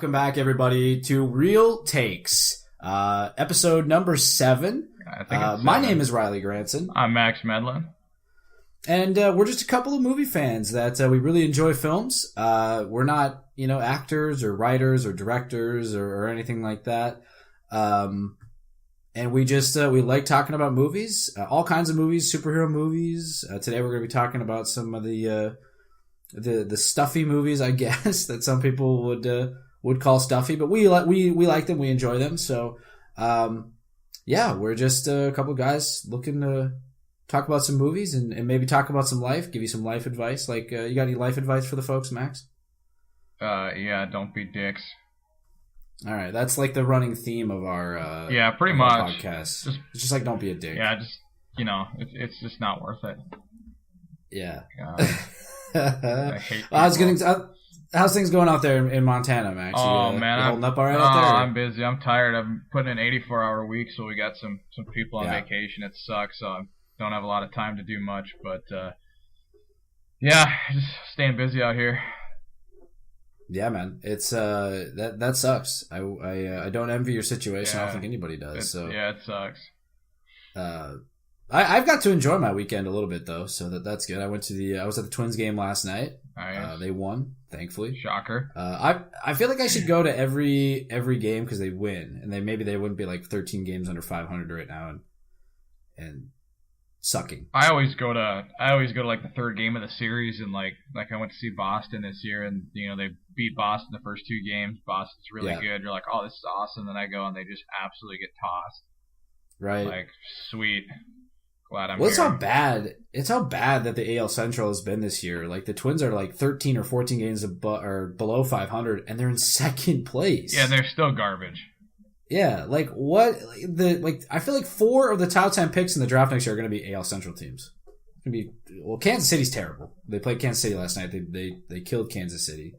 welcome back, everybody, to Real Takes, episode number 7. I think it's my name is Riley Granson. I'm Max Medlin. And we're just a couple of movie fans that we really enjoy films. We're not, actors or writers or directors or anything like that. And we just we like talking about movies, all kinds of movies, superhero movies. Today we're going to be talking about some of the stuffy movies, I guess, that some people would call stuffy, but we like them, we enjoy them. So we're just a couple of guys looking to talk about some movies and maybe talk about some life, give you some life advice. Like, you got any life advice for the folks, Max? Don't be dicks. All right, that's like the running theme of our pretty much podcast. It's just like, don't be a dick. Yeah, just it's just not worth it. Yeah. I hate how's things going out there in Montana, Max? Oh man, you holding up all right out there? I'm busy. I'm tired. I'm putting in 84-hour week, so we got some people on vacation. It sucks, so I don't have a lot of time to do much. But just staying busy out here. Yeah, man, it's that sucks. I don't envy your situation. I don't think anybody does. It sucks. I've got to enjoy my weekend a little bit though, so that's good. I was at the Twins game last night. Nice. They won, thankfully. Shocker. I feel like I should go to every game because they win, and maybe they wouldn't be like 13 games under 500 right now and sucking. I always go to like the third game of the series, and like I went to see Boston this year, and they beat Boston the first 2 games. Boston's really good. You're like, oh, this is awesome. Then I go and they just absolutely get tossed. Right. Like, sweet. Glad I'm here. It's how bad that the AL Central has been this year. Like, the Twins are like 13 or 14 games or below 500, and they're in second place. Yeah, they're still garbage. Yeah, like I feel like 4 of the top 10 picks in the draft next year are going to be AL Central teams. It's going to be Kansas City's terrible. They played Kansas City last night. They killed Kansas City.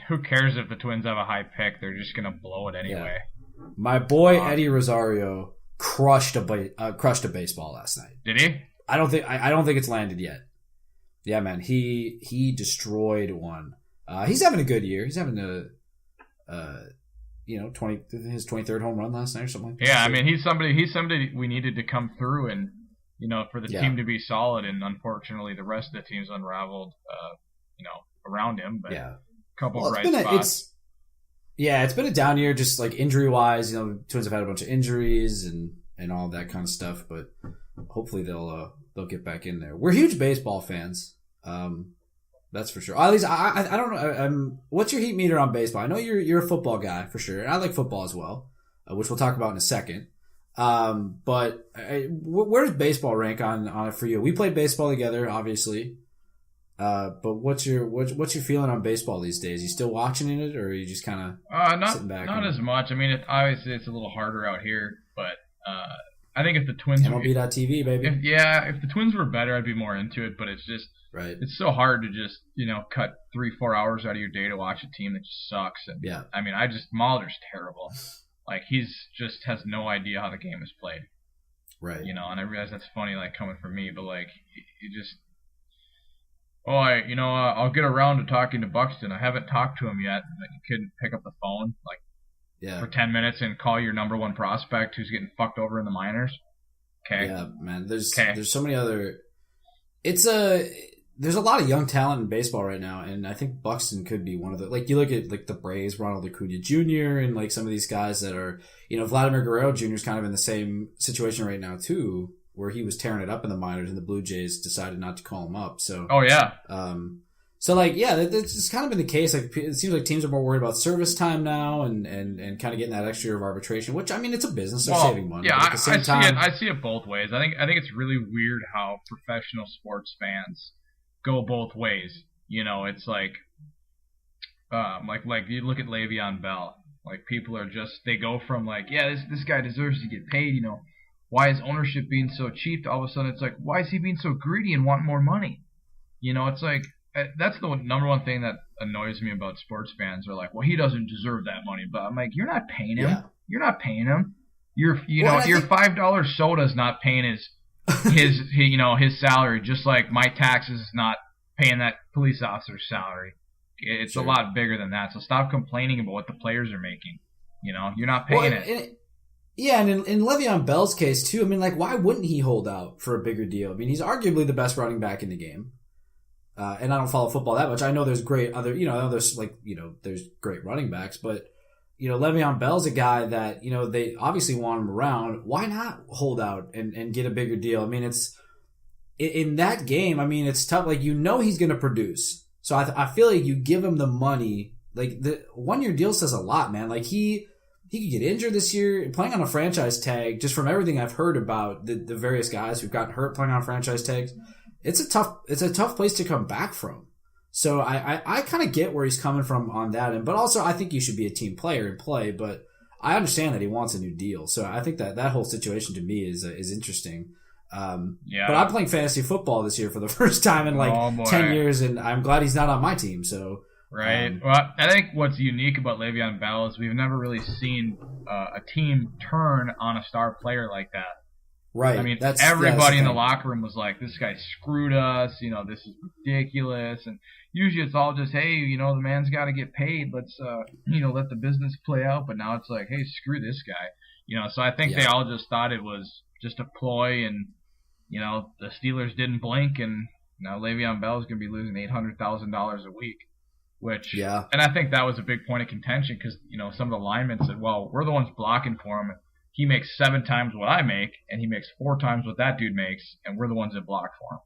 Who cares if the Twins have a high pick? They're just going to blow it anyway. Yeah. My boy Eddie Rosario crushed a baseball last night. Did he? I don't think it's landed yet. Yeah, man, he destroyed one. He's having a good year. He's having his 23rd home run last night or something like that. Yeah, I mean, he's somebody we needed to come through and for the team to be solid, and unfortunately the rest of the team's unraveled around him, but a couple bright spots. It's been a down year, just like injury-wise. Twins have had a bunch of injuries and all that kind of stuff, but hopefully they'll get back in there. We're huge baseball fans, that's for sure. At least I don't know. What's your heat meter on baseball? I know you're a football guy for sure, and I like football as well, which we'll talk about in a second. But where does baseball rank on it for you? We played baseball together, obviously. But what's your feeling on baseball these days? You still watching it, or are you just kind of sitting back? Not as much. I mean, obviously it's a little harder out here, but I think if the Twins MLB.TV, baby. If the Twins were better, I'd be more into it. But it's just it's so hard to just cut 3-4 hours out of your day to watch a team that just sucks. And I mean, Molitor's terrible. Like, he's just has no idea how the game is played. Right. And I realize that's funny, like, coming from me, but like, you just. I'll get around to talking to Buxton. I haven't talked to him yet. Like, you couldn't pick up the phone for 10 minutes and call your number 1 prospect who's getting fucked over in the minors. Okay. Yeah, man. There's so many other. There's a lot of young talent in baseball right now, and I think Buxton could be one of the. Like, you look at like the Braves, Ronald Acuna Jr. and like some of these guys that are, Vladimir Guerrero Jr. is kind of in the same situation right now too, where he was tearing it up in the minors, and the Blue Jays decided not to call him up. So, it's just kind of been the case. Like, it seems like teams are more worried about service time now, and kind of getting that extra year of arbitration. Which, I mean, it's a business; they're saving money. Yeah, I see it both ways. I think it's really weird how professional sports fans go both ways. It's like you look at Le'Veon Bell. Like, people are just, they go from like, this guy deserves to get paid. Why is ownership being so cheap? All of a sudden, it's like, why is he being so greedy and want more money? It's like, that's the number one thing that annoys me about sports fans. Are like, well, he doesn't deserve that money. But I'm like, you're not paying him. Yeah. You're not paying him. Your $5 soda's not paying his salary, just like my taxes is not paying that police officer's salary. it's a lot bigger than that. So stop complaining about what the players are making. You know, you're not paying it. Yeah, and in Le'Veon Bell's case too, I mean, like, why wouldn't he hold out for a bigger deal? I mean, he's arguably the best running back in the game. And I don't follow football that much. I know there's great other, there's there's great running backs, but Le'Veon Bell's a guy that, they obviously want him around. Why not hold out and get a bigger deal? I mean, it's in that game. I mean, it's tough. Like, he's going to produce. So I feel like you give him the money. Like, the 1-year deal says a lot, man. Like, he could get injured this year, playing on a franchise tag. Just from everything I've heard about the various guys who've gotten hurt playing on franchise tags, it's a tough place to come back from. So I kind of get where he's coming from on that end, but also I think you should be a team player and play. But I understand that he wants a new deal, so I think that whole situation to me is interesting. But I'm playing fantasy football this year for the first time in 10 years, and I'm glad he's not on my team. So. Right. Well, I think what's unique about Le'Veon Bell is we've never really seen a team turn on a star player like that. Right. I mean, everybody in the locker room was like, this guy screwed us, this is ridiculous. And usually it's all just, hey, the man's got to get paid. Let's, let the business play out. But now it's like, hey, screw this guy. So I think they all just thought it was just a ploy. And, the Steelers didn't blink. And now Le'Veon Bell is going to be losing $800,000 a week. And I think that was a big point of contention because, some of the linemen said, well, we're the ones blocking for him. He makes 7 times what I make, and he makes 4 times what that dude makes, and we're the ones that block for him.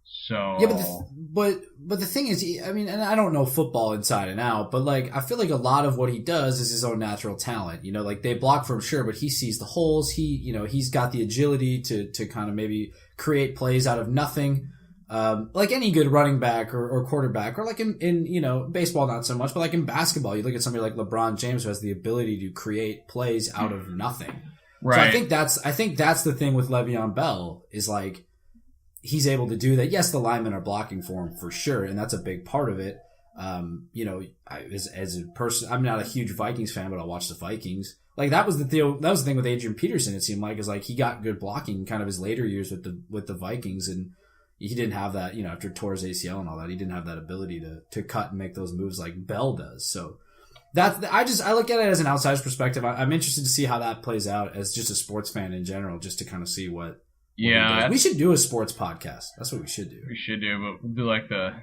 So but the thing is, I mean, and I don't know football inside and out, but like I feel like a lot of what he does is his own natural talent. Like they block for him, sure, but he sees the holes. He's got the agility to kind of maybe create plays out of nothing. Like any good running back or quarterback, or like in baseball not so much, but like in basketball, you look at somebody like LeBron James who has the ability to create plays out of nothing. Right. So I think that's the thing with Le'Veon Bell is like he's able to do that. Yes, the linemen are blocking for him for sure, and that's a big part of it. As a person, I'm not a huge Vikings fan, but I'll watch the Vikings. Like that was the thing with Adrian Peterson. It seemed like is like he got good blocking kind of his later years with the Vikings and. He didn't have that, after tore his ACL and all that, he didn't have that ability to cut and make those moves like Bell does. So I look at it as an outsider's perspective. I'm interested to see how that plays out as just a sports fan in general, just to kind of see what. We should do a sports podcast. That's what we should do. We should do, but we'll do like the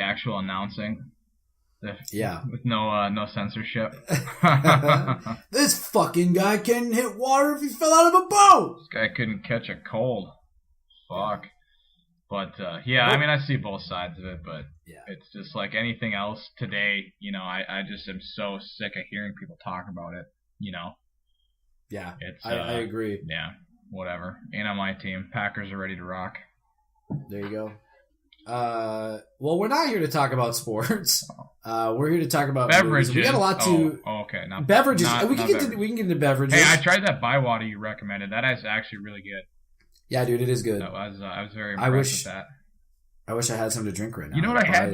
actual announcing. With no censorship. This fucking guy can't hit water if he fell out of a boat. This guy couldn't catch a cold. Fuck. But, I mean, I see both sides of it, but it's just like anything else today, I just am so sick of hearing people talk about it, Yeah, I agree. Yeah, whatever. Ain't on my team. Packers are ready to rock. There you go. Well, we're not here to talk about sports. We're here to talk about beverages. Movies. We got a lot to... okay. Beverages. We can get into beverages. Hey, I tried that Bywater you recommended. That is actually really good. Yeah, dude, it is good. I was very impressed with that. I wish I had something to drink right now. You know what I had?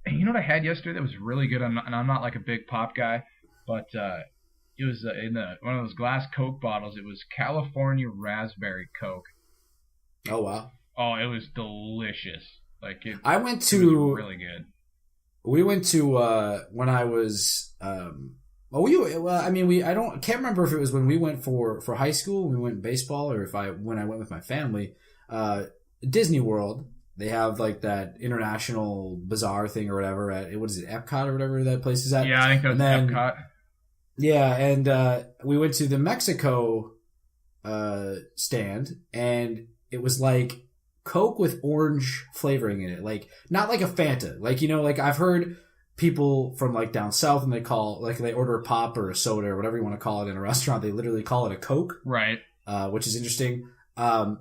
You know what I had yesterday that was really good? And I'm not like a big pop guy, but it was in one of those glass Coke bottles. It was California Raspberry Coke. Oh wow! Oh, it was delicious. Like it. I went to. It was really good. We went to when I was. I can't remember if it was when we went for high school, when we went baseball, or when I went with my family. Disney World, they have like that international bazaar thing or whatever at Epcot or whatever that place is at. Yeah, I think that was Epcot. Yeah, and we went to the Mexico stand, and it was like Coke with orange flavoring in it, like not like a Fanta, like like I've heard. People from like down south and they order a pop or a soda or whatever you want to call it in a restaurant. They literally call it a Coke. Right. Which is interesting.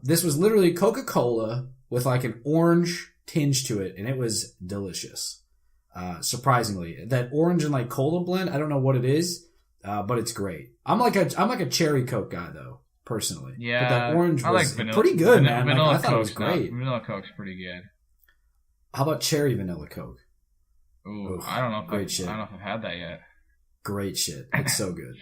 This was literally Coca-Cola with like an orange tinge to it. And it was delicious. Surprisingly, that orange and like cola blend. I don't know what it is. But it's great. I'm like a cherry Coke guy though, personally. Yeah. But that orange was like vanilla, pretty good, man. Vanilla I thought it was great. Vanilla Coke's pretty good. How about cherry vanilla Coke? Ooh, I don't know if I've had that yet. Great shit. It's so good.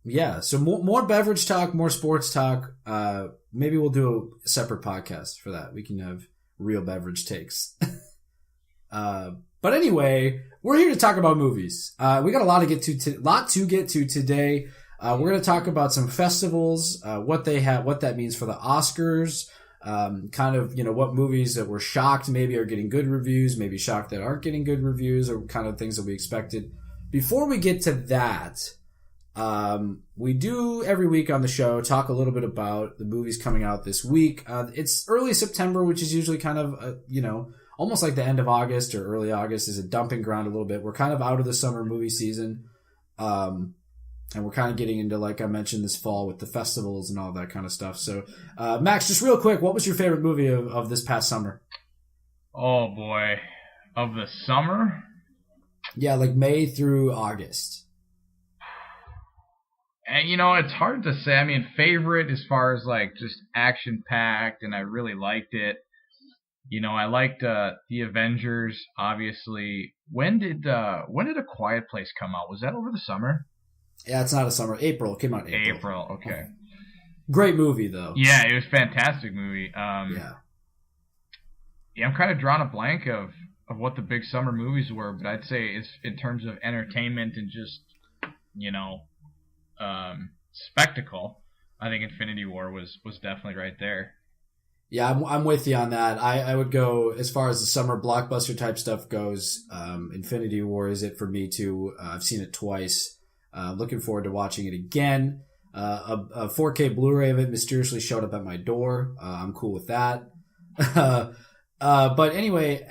Yeah. So more beverage talk, more sports talk. Maybe we'll do a separate podcast for that. We can have real beverage takes. But anyway, we're here to talk about movies. We got a lot to get to today. We're going to talk about some festivals, what they have, what that means for the Oscars, kind of, what movies that were shocked maybe are getting good reviews, maybe shocked that aren't getting good reviews, or kind of things that we expected. Before we get to that, we do every week on the show talk a little bit about the movies coming out this week. It's early September, which is usually kind of, almost like the end of August or early August is a dumping ground a little bit. We're kind of out of the summer movie season. And we're kind of getting into, like I mentioned, this fall with the festivals and all that kind of stuff. So, Max, just real quick, what was your favorite movie of this past summer? Oh, boy. Of the summer? Yeah, like May through August. And, it's hard to say. I mean, favorite as far as, like, just action-packed, and I really liked it. I liked The Avengers, obviously. When did A Quiet Place come out? Was that over the summer? Yeah, it's not a summer. April. It came out in April. April, okay. Great movie, though. Yeah, it was a fantastic movie. Yeah, I'm kind of drawing a blank of what the big summer movies were, but I'd say it's in terms of entertainment and just, spectacle, I think Infinity War was definitely right there. Yeah, I'm with you on that. I would go, as far as the summer blockbuster type stuff goes, Infinity War is it for me too. I've seen it twice. Looking forward to watching it again. A 4K Blu-ray of it mysteriously showed up at my door. I'm cool with that. But anyway,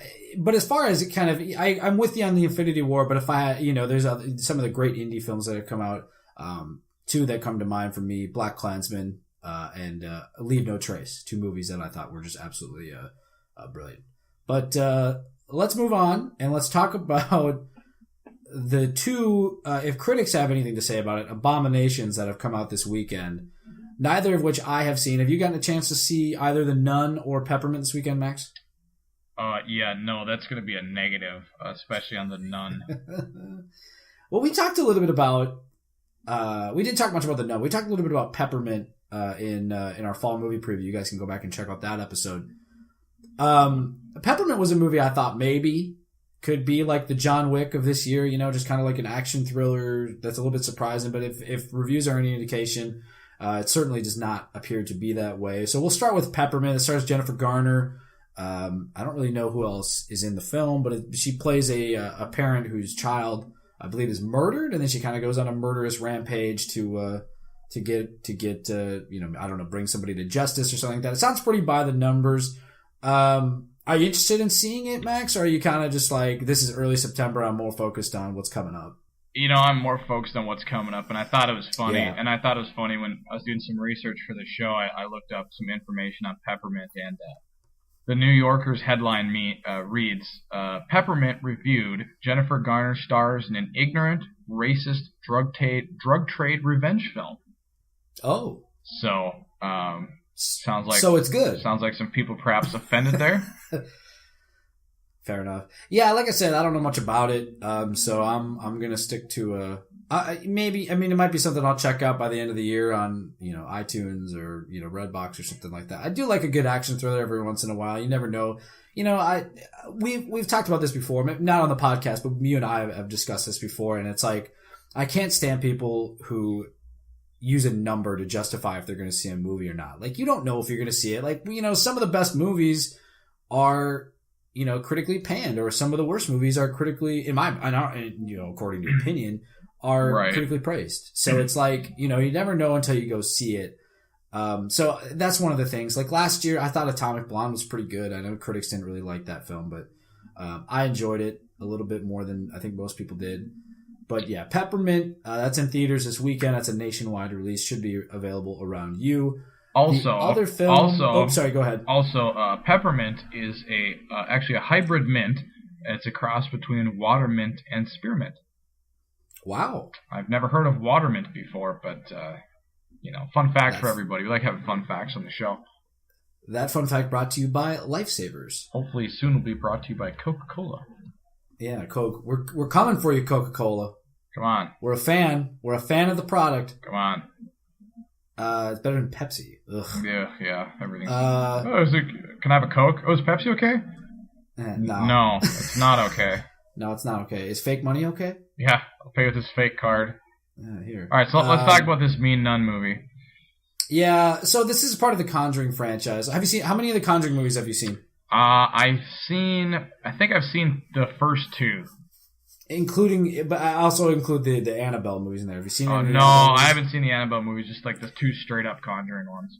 as far as it kind of, I'm with you on the Infinity War, but if there's some of the great indie films that have come out, two that come to mind for me, Black Klansman, and Leave No Trace, two movies that I thought were just absolutely brilliant. But let's move on and let's talk about the two, if critics have anything to say about it, abominations that have come out this weekend, neither of which I have seen. Have you gotten a chance to see either The Nun or Peppermint this weekend, Max? Yeah, no, that's going to be a negative, especially on The Nun. Well, we talked a little bit about, we didn't talk much about The Nun. We talked a little bit about Peppermint in our fall movie preview. You guys can go back and check out that episode. Peppermint was a movie I thought maybe could be like the John Wick of this year, just kind of like an action thriller that's a little bit surprising. But if reviews are any indication, it certainly does not appear to be that way. So we'll start with Peppermint. It stars Jennifer Garner. I don't really know who else is in the film, but she plays a parent whose child, I believe, is murdered, and then she kind of goes on a murderous rampage to get I don't know, bring somebody to justice or something like that. It sounds pretty by the numbers. Are you interested in seeing it, Max, or are you kind of just like, this is early September, I'm more focused on what's coming up? I'm more focused on what's coming up, and I thought it was funny. Yeah. And I thought it was funny when I was doing some research for the show. I looked up some information on Peppermint, and the New Yorker's headline reads, Peppermint reviewed, Jennifer Garner stars in an ignorant, racist, drug trade revenge film. Oh. So, sounds like, so it's good. Sounds like some people perhaps offended there. Fair enough. Yeah, like I said, I don't know much about it, so I'm gonna stick to it might be something I'll check out by the end of the year on iTunes or Redbox or something like that. I do like a good action thriller every once in a while. You never know. We've talked about this before, not on the podcast, but you and I have discussed this before, and it's like I can't stand people who use a number to justify if they're going to see a movie or not. Like, you don't know if you're going to see it. Like, some of the best movies are, critically panned, or some of the worst movies are critically, according to opinion, are right, critically praised. So it's like, you never know until you go see it. So that's one of the things. Like last year, I thought Atomic Blonde was pretty good. I know critics didn't really like that film, but I enjoyed it a little bit more than I think most people did. But yeah, Peppermint, that's in theaters this weekend. That's a nationwide release. Should be available around you. Also, the other film. Sorry, go ahead. Also, Peppermint is actually a hybrid mint. It's a cross between water mint and spearmint. Wow. I've never heard of water mint before, but fun fact for everybody. We like having fun facts on the show. That fun fact brought to you by Lifesavers. Hopefully, soon will be brought to you by Coca-Cola. Yeah, Coke. We're coming for you, Coca-Cola. Come on. We're a fan. We're a fan of the product. Come on. It's better than Pepsi. Ugh. Yeah, everything. Can I have a Coke? Oh, is Pepsi okay? No. No, it's not okay. No, it's not okay. Is fake money okay? Yeah, I'll pay with this fake card. Here. All right, so let's talk about this Mean Nun movie. Yeah, so this is part of the Conjuring franchise. Have you seen, how many of the Conjuring movies have you seen? I think I've seen the first two. Including, but I also include the Annabelle movies in there. Have you seen any of the No, Annabelle movies? I haven't seen the Annabelle movies, just like the two straight up Conjuring ones.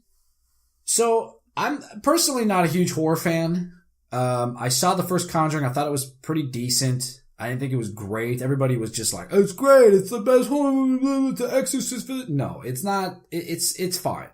So, I'm personally not a huge horror fan. I saw the first Conjuring. I thought it was pretty decent. I didn't think it was great. Everybody was just like, "Oh, it's great. It's the best horror movie. The Exorcist." No, it's not. It's fine.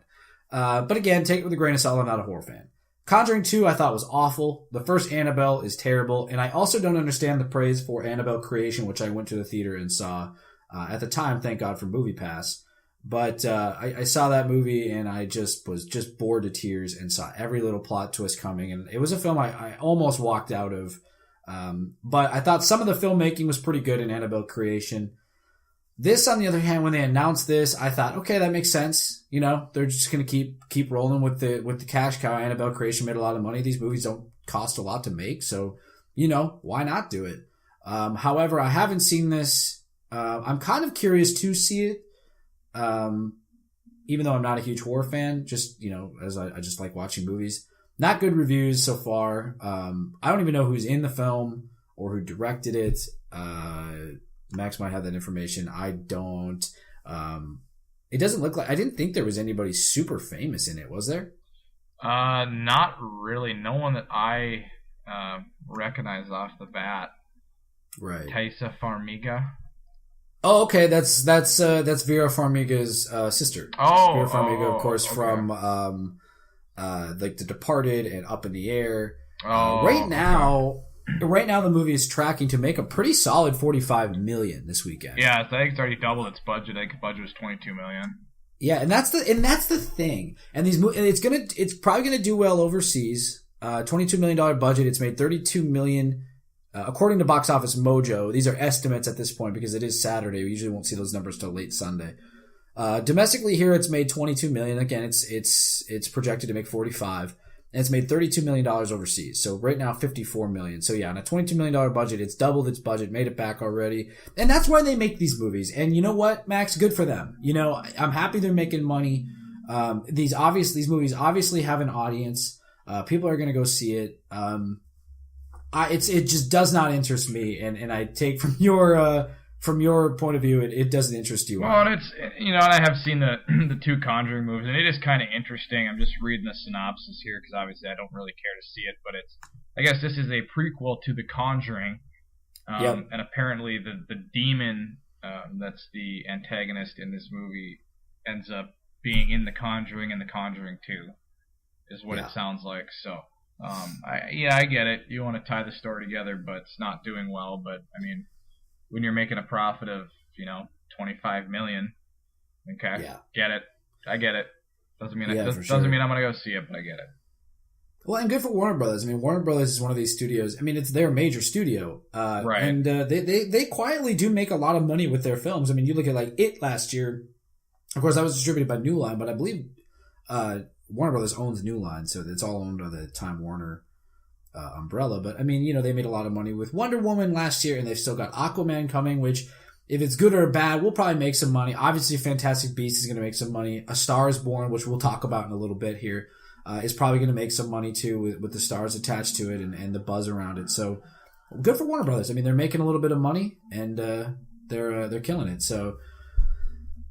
But again, take it with a grain of salt. I'm not a horror fan. Conjuring 2 I thought was awful. The first Annabelle is terrible. And I also don't understand the praise for Annabelle Creation, which I went to the theater and saw at the time. Thank God for MoviePass. But I saw that movie and I was just bored to tears and saw every little plot twist coming. And it was a film I almost walked out of. But I thought some of the filmmaking was pretty good in Annabelle Creation. This, on the other hand, when they announced this, I thought, okay, that makes sense. You know, they're just going to keep rolling with the cash cow. Annabelle Creation made a lot of money. These movies don't cost a lot to make, so you know, why not do it? However, I haven't seen this. I'm kind of curious to see it. Even though I'm not a huge horror fan, just, you know, as I just like watching movies. Not good reviews so far. I don't even know who's in the film or who directed it. Max might have that information. I don't. It doesn't look like. I didn't think there was anybody super famous in it. Was there? Not really. No one that I recognize off the bat. Right. Taissa Farmiga. Oh, okay. That's Vera Farmiga's sister. Oh, Vera Farmiga, of course, okay. from like The Departed and Up in the Air. Oh, Right now, the movie is tracking to make a pretty solid $45 million this weekend. Yeah, I think it's already doubled its budget. I think the budget was $22 million. Yeah, and that's the thing. And it's probably gonna do well overseas. $22 million budget. It's made $32 million. According to Box Office Mojo, these are estimates at this point because it is Saturday. We usually won't see those numbers till late Sunday. Domestically here, it's made $22 million. Again, it's projected to make $45, and it's made $32 million overseas. So right now, $54 million. So yeah, on a $22 million budget, it's doubled its budget, made it back already, and that's why they make these movies. And you know what, Max? Good for them. You know, I'm happy they're making money. These movies obviously have an audience. People are going to go see it. It just does not interest me, and I take from your point of view, it doesn't interest you. Well, and it's, you know, and I have seen the two Conjuring movies, and it is kind of interesting. I'm just reading the synopsis here because obviously I don't really care to see it, but I guess this is a prequel to The Conjuring, Yep. And apparently the demon that's the antagonist in this movie ends up being in The Conjuring and The Conjuring 2, is what it sounds like. So. I get it. You want to tie the story together, but it's not doing well. But I mean, when you're making a profit of, you know, $25 million, okay, get it. I get it. Doesn't mean doesn't mean I'm gonna go see it, but I get it. Well, and good for Warner Brothers. I mean, Warner Brothers is one of these studios. I mean, it's their major studio, right? And they quietly do make a lot of money with their films. I mean, you look at like It last year. Of course, that was distributed by New Line, but I believe Warner Brothers owns New Line, so it's all under the Time Warner umbrella. But I mean, you know, they made a lot of money with Wonder Woman last year, and they've still got Aquaman coming, which, if it's good or bad, we'll probably make some money. Obviously, Fantastic Beasts is going to make some money. A Star is Born, which we'll talk about in a little bit here, is probably going to make some money too with the stars attached to it and the buzz around it. So good for Warner Brothers. I mean, they're making a little bit of money, and they're killing it. So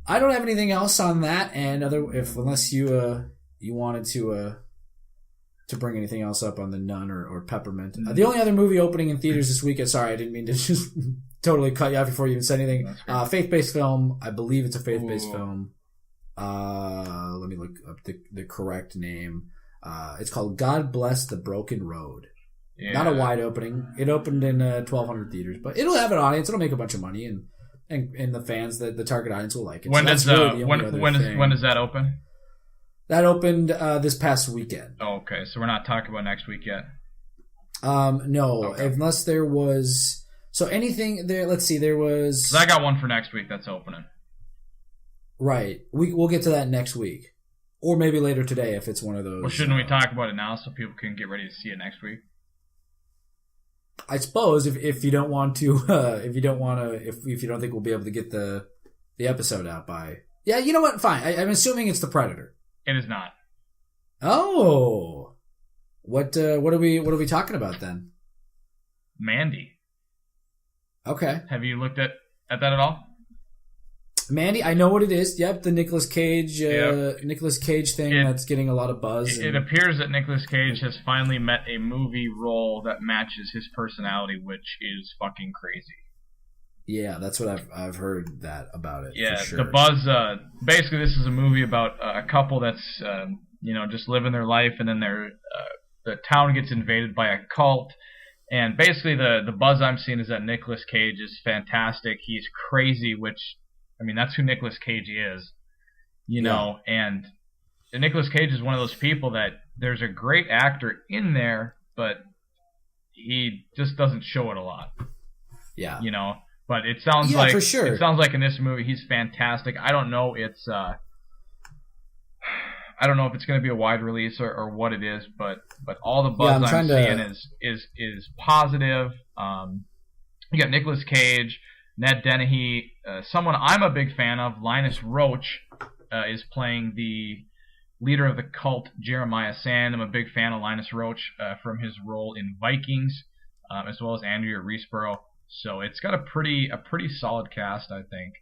I don't have anything else on that, and unless you wanted to bring anything else up on the Nun or Peppermint. The only other movie opening in theaters this weekend, sorry, I didn't mean to just totally cut you off before you even said anything. Faith-based film. I believe it's a faith-based film. Let me look up the correct name. It's called God Bless the Broken Road. Yeah. Not a wide opening. It opened in 1,200 theaters, but it'll have an audience. It'll make a bunch of money, and the fans, the target audience will like it. When does that open? That opened this past weekend. Oh, okay. So we're not talking about next week yet? No. Okay. Unless there was... So anything there... Let's see. There was... So I got one for next week that's opening. Right. We'll get to that next week. Or maybe later today if it's one of those... Well, shouldn't we talk about it now so people can get ready to see it next week? I suppose if you don't want to, if you don't think we'll be able to get the episode out by, yeah, you know what? Fine. I'm assuming it's the Predator. It is not. Oh, what are we talking about then? Mandy. Okay. Have you looked at that at all? Mandy, I know what it is. Yep, the Nicolas Cage thing that's getting a lot of buzz. It appears that Nicolas Cage has finally met a movie role that matches his personality, which is fucking crazy. Yeah, that's what I've heard that about it. Yeah, for sure. the buzz. Basically, this is a movie about a couple that's just living their life, and then the town gets invaded by a cult. And basically, the buzz I'm seeing is that Nicolas Cage is fantastic. He's crazy, which, I mean, that's who Nicolas Cage is, you know. And Nicolas Cage is one of those people that there's a great actor in there, but he just doesn't show it a lot. Yeah, you know. But it sounds like for sure. It sounds like in this movie he's fantastic. I don't know. I don't know if it's going to be a wide release or what it is, but all the buzz I'm seeing is positive. You got Nicolas Cage, Ned Dennehy, someone I'm a big fan of, Linus Roach, is playing the leader of the cult, Jeremiah Sand. I'm a big fan of Linus Roach from his role in Vikings, as well as Andrea Riseborough. So it's got a pretty solid cast, I think.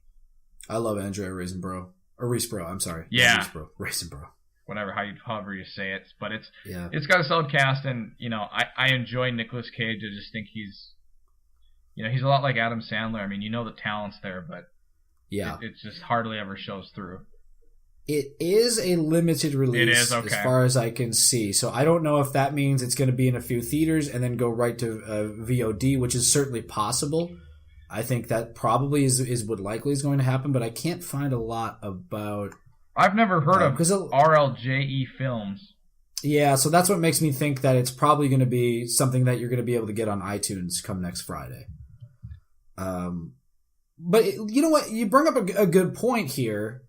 I love Andrea Riseborough. Or Riseborough, I'm sorry. Yeah. Riseborough. Whatever, however you say it. But it's got a solid cast, and, you know, I enjoy Nicolas Cage. I just think he's a lot like Adam Sandler. I mean, you know the talent's there, but it just hardly ever shows through. It is a limited release, it is, okay, as far as I can see. So I don't know if that means it's going to be in a few theaters and then go right to VOD, which is certainly possible. I think that probably is what likely is going to happen, but I can't find a lot about... I've never heard of RLJE Films. Yeah, so that's what makes me think that it's probably going to be something that you're going to be able to get on iTunes come next Friday. But you know what? You bring up a good point here.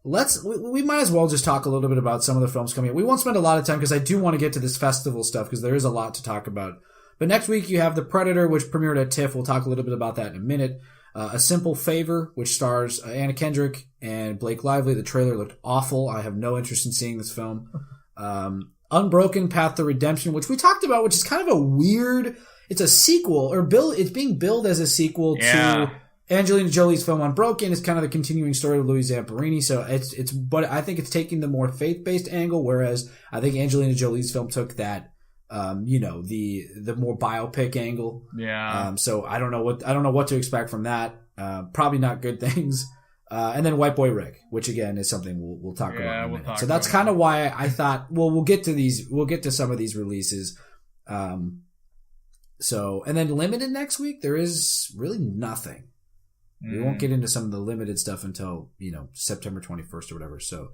We might as well just talk a little bit about some of the films coming up. We won't spend a lot of time because I do want to get to this festival stuff because there is a lot to talk about. But next week you have The Predator, which premiered at TIFF. We'll talk a little bit about that in a minute. A Simple Favor, which stars Anna Kendrick and Blake Lively. The trailer looked awful. I have no interest in seeing this film. Unbroken: Path to Redemption, which we talked about, which is kind of a weird... It's a sequel, it's being billed as a sequel to Angelina Jolie's film Unbroken. Is kind of the continuing story of Louis Zamperini. So but I think it's taking the more faith-based angle, whereas I think Angelina Jolie's film took that, the more biopic angle. Yeah. So I don't know what to expect from that. Probably not good things. And then White Boy Rick, which again is something we'll talk about in a minute. So that's kind of why I thought, well, we'll get to some of these releases. So, and then limited next week, there is really nothing. We won't get into some of the limited stuff until, September 21st or whatever. So,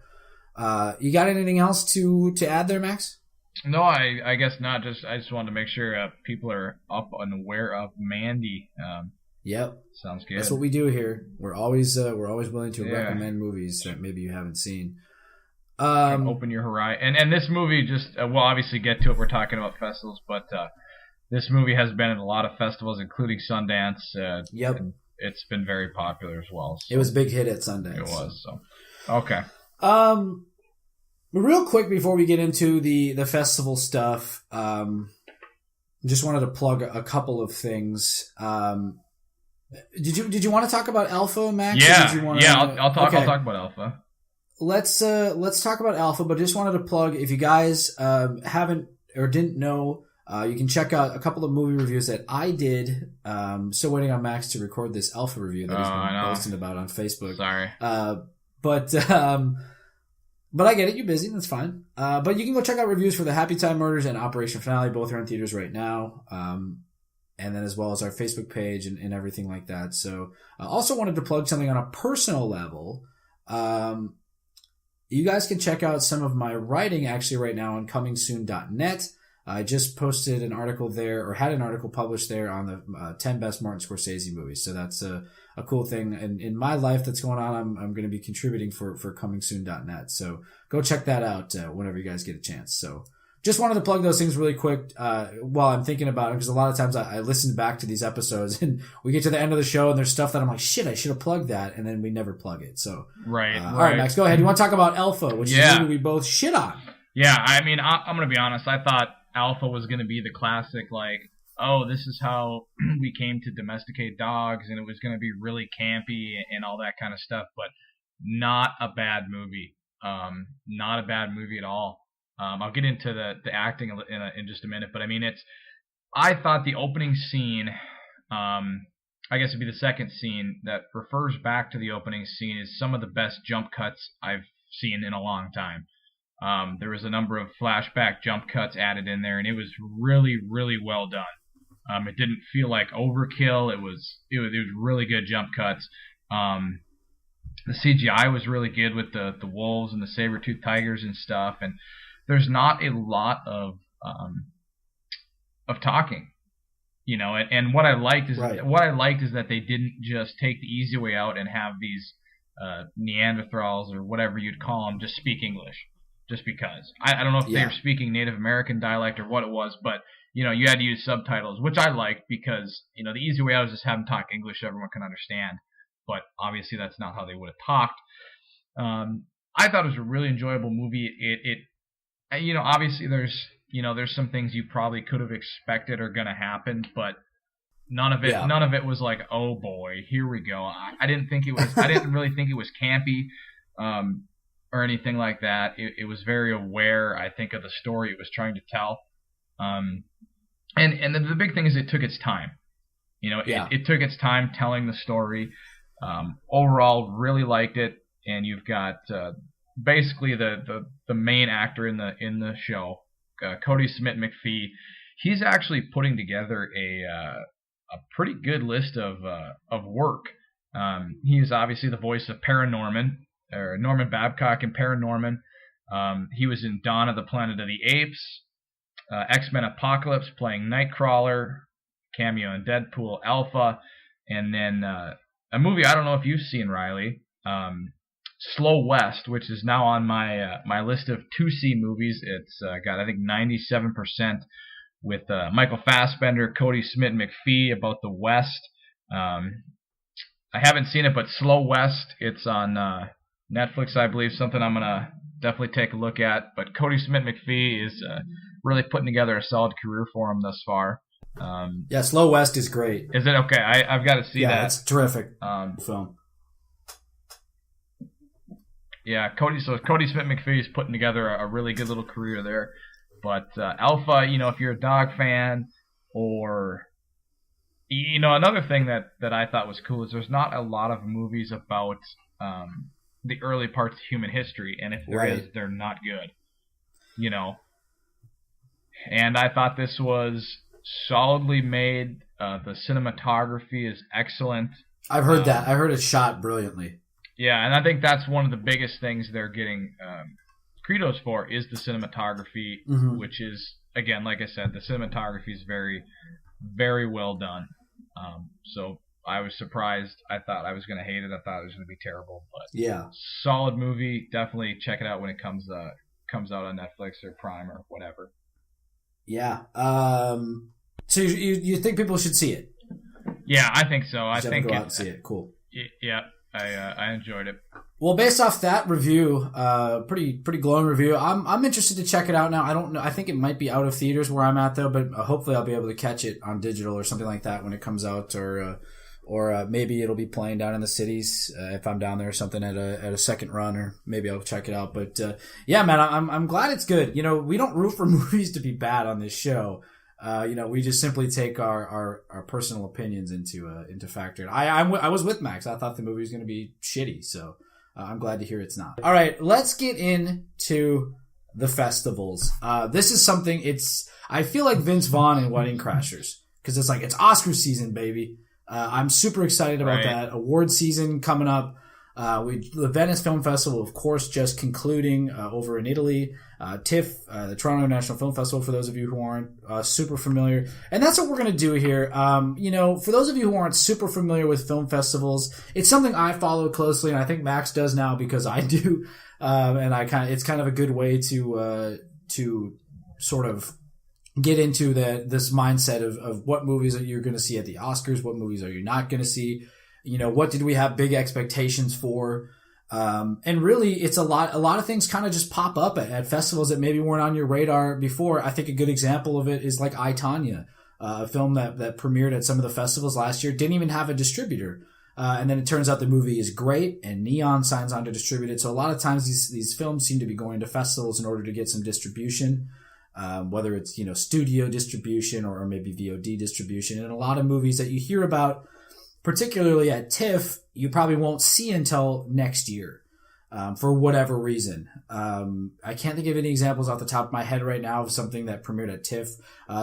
you got anything else to add there, Max? No, I guess not. I just wanted to make sure people are up and aware of Mandy. Yep. Sounds good. That's what we do here. We're always willing to recommend movies that maybe you haven't seen. Open your horizon. And this movie just, we'll obviously get to it. We're talking about festivals, but this movie has been in a lot of festivals, including Sundance. Yep. And it's been very popular as well. So. It was a big hit at Sundance. It was. So, okay. Real quick before we get into the festival stuff, just wanted to plug a couple of things. Did you want to talk about Alpha, Max? Yeah. I'll talk about Alpha. Let's talk about Alpha, but just wanted to plug, if you guys haven't or didn't know, you can check out a couple of movie reviews that I did. Still waiting on Max to record this Alpha review that he's been posting about on Facebook. Sorry. But I get it. You're busy. That's fine. But you can go check out reviews for The Happy Time Murders and Operation Finale. Both are in theaters right now. And then as well as our Facebook page and everything like that. So I also wanted to plug something on a personal level. You guys can check out some of my writing actually right now on comingsoon.net. I just posted an article there, or had an article published there on the 10 best Martin Scorsese movies. So that's a cool thing. And in my life that's going on, I'm going to be contributing for comingsoon.net. So go check that out whenever you guys get a chance. So just wanted to plug those things really quick while I'm thinking about it, because a lot of times I listen back to these episodes and we get to the end of the show and there's stuff that I'm like, shit, I should have plugged that, and then we never plug it. So right. All right, Max, go ahead. You want to talk about Alpha, which is a movie we both shit on? Yeah, I mean, I'm gonna be honest. I thought Alpha was gonna be the classic, like, oh, this is how we came to domesticate dogs, and it was gonna be really campy and all that kind of stuff, but not a bad movie. Not a bad movie at all. I'll get into the acting in just a minute, but I mean, I thought the opening scene, I guess it'd be the second scene that refers back to the opening scene, is some of the best jump cuts I've seen in a long time. There was a number of flashback jump cuts added in there, and it was really, really well done. It didn't feel like overkill. It was really good jump cuts. The CGI was really good with the wolves and the saber-toothed tigers and stuff, and there's not a lot of talking, you know. And what I liked is that they didn't just take the easy way out and have these Neanderthals or whatever you'd call them just speak English, just because. I don't know if they were speaking Native American dialect or what it was, but you know, you had to use subtitles, which I liked because, you know, the easy way out is just have them talk English so everyone can understand. But obviously that's not how they would have talked. I thought it was a really enjoyable movie. It you know, obviously there's some things you probably could have expected are going to happen, but none of it was like, oh boy, here we go. I didn't really think it was campy or anything like that. It was very aware, I think, of the story it was trying to tell. And the big thing is it took its time. You know, it took its time telling the story. Overall, really liked it. And you've got basically the main actor in the show, Cody Smith-McPhee. He's actually putting together a pretty good list of work. He is obviously the voice of Paranorman, or Norman Babcock in Paranorman. He was in Dawn of the Planet of the Apes, X-Men Apocalypse, playing Nightcrawler, cameo in Deadpool, Alpha, and then a movie I don't know if you've seen, Riley, Slow West, which is now on my list of to see movies. It's got, I think, 97% with Michael Fassbender, Cody Smith-McPhee, about the West. I haven't seen it, but Slow West, it's on Netflix, I believe, something I'm going to definitely take a look at. But Cody Smith-McPhee is really putting together a solid career for him thus far. Yeah, Slow West is great. Is it? Okay, I've got to see that. Yeah, it's terrific film. Yeah, Cody Smith-McPhee is putting together a really good little career there. But Alpha, you know, if you're a dog fan, or, you know, another thing that I thought was cool is there's not a lot of movies about the early parts of human history, and if there is, they're not good, you know. And I thought this was solidly made. The cinematography is excellent. I've heard that. I heard it's shot brilliantly. Yeah, and I think that's one of the biggest things they're getting kudos for is the cinematography, which is, again, like I said, the cinematography is very, very well done. So I was surprised. I thought I was going to hate it. I thought it was going to be terrible. But solid movie. Definitely check it out when it comes out on Netflix or Prime or whatever. Yeah. So you think people should see it? Yeah, I think so. I think go out and see it. Cool. Yeah. I enjoyed it. Well, based off that review, pretty glowing review, I'm interested to check it out now. I don't know. I think it might be out of theaters where I'm at though, but hopefully I'll be able to catch it on digital or something like that when it comes out, or maybe it'll be playing down in the cities if I'm down there or something at a second run, or maybe I'll check it out. But yeah, man, I'm glad it's good. You know, we don't root for movies to be bad on this show. You know, we just simply take our personal opinions into factor. I was with Max. I thought the movie was going to be shitty, so I'm glad to hear it's not. All right, let's get into the festivals. This is something. I feel like Vince Vaughn in Wedding Crashers, because it's like it's Oscar season, baby. I'm super excited about that. Award season coming up. The Venice Film Festival, of course, just concluding over in Italy. TIFF, the Toronto International Film Festival, for those of you who aren't super familiar. And that's what we're going to do here. You know, for those of you who aren't super familiar with film festivals, it's something I follow closely, and I think Max does now because I do. And it's kind of a good way to sort of get into this mindset of what movies are you going to see at the Oscars, what movies are you not going to see, what did we have big expectations for, and really it's a lot of things kind of just pop up at festivals that maybe weren't on your radar before. I think a good example of it is like I, Tonya, a film that premiered at some of the festivals last year, didn't even have a distributor. And then it turns out the movie is great, and Neon signs on to distribute it. So a lot of times these films seem to be going to festivals in order to get some distribution, whether it's studio distribution or maybe VOD distribution. And a lot of movies that you hear about, particularly at TIFF, you probably won't see until next year. For whatever reason. I can't think of any examples off the top of my head right now of something that premiered at TIFF.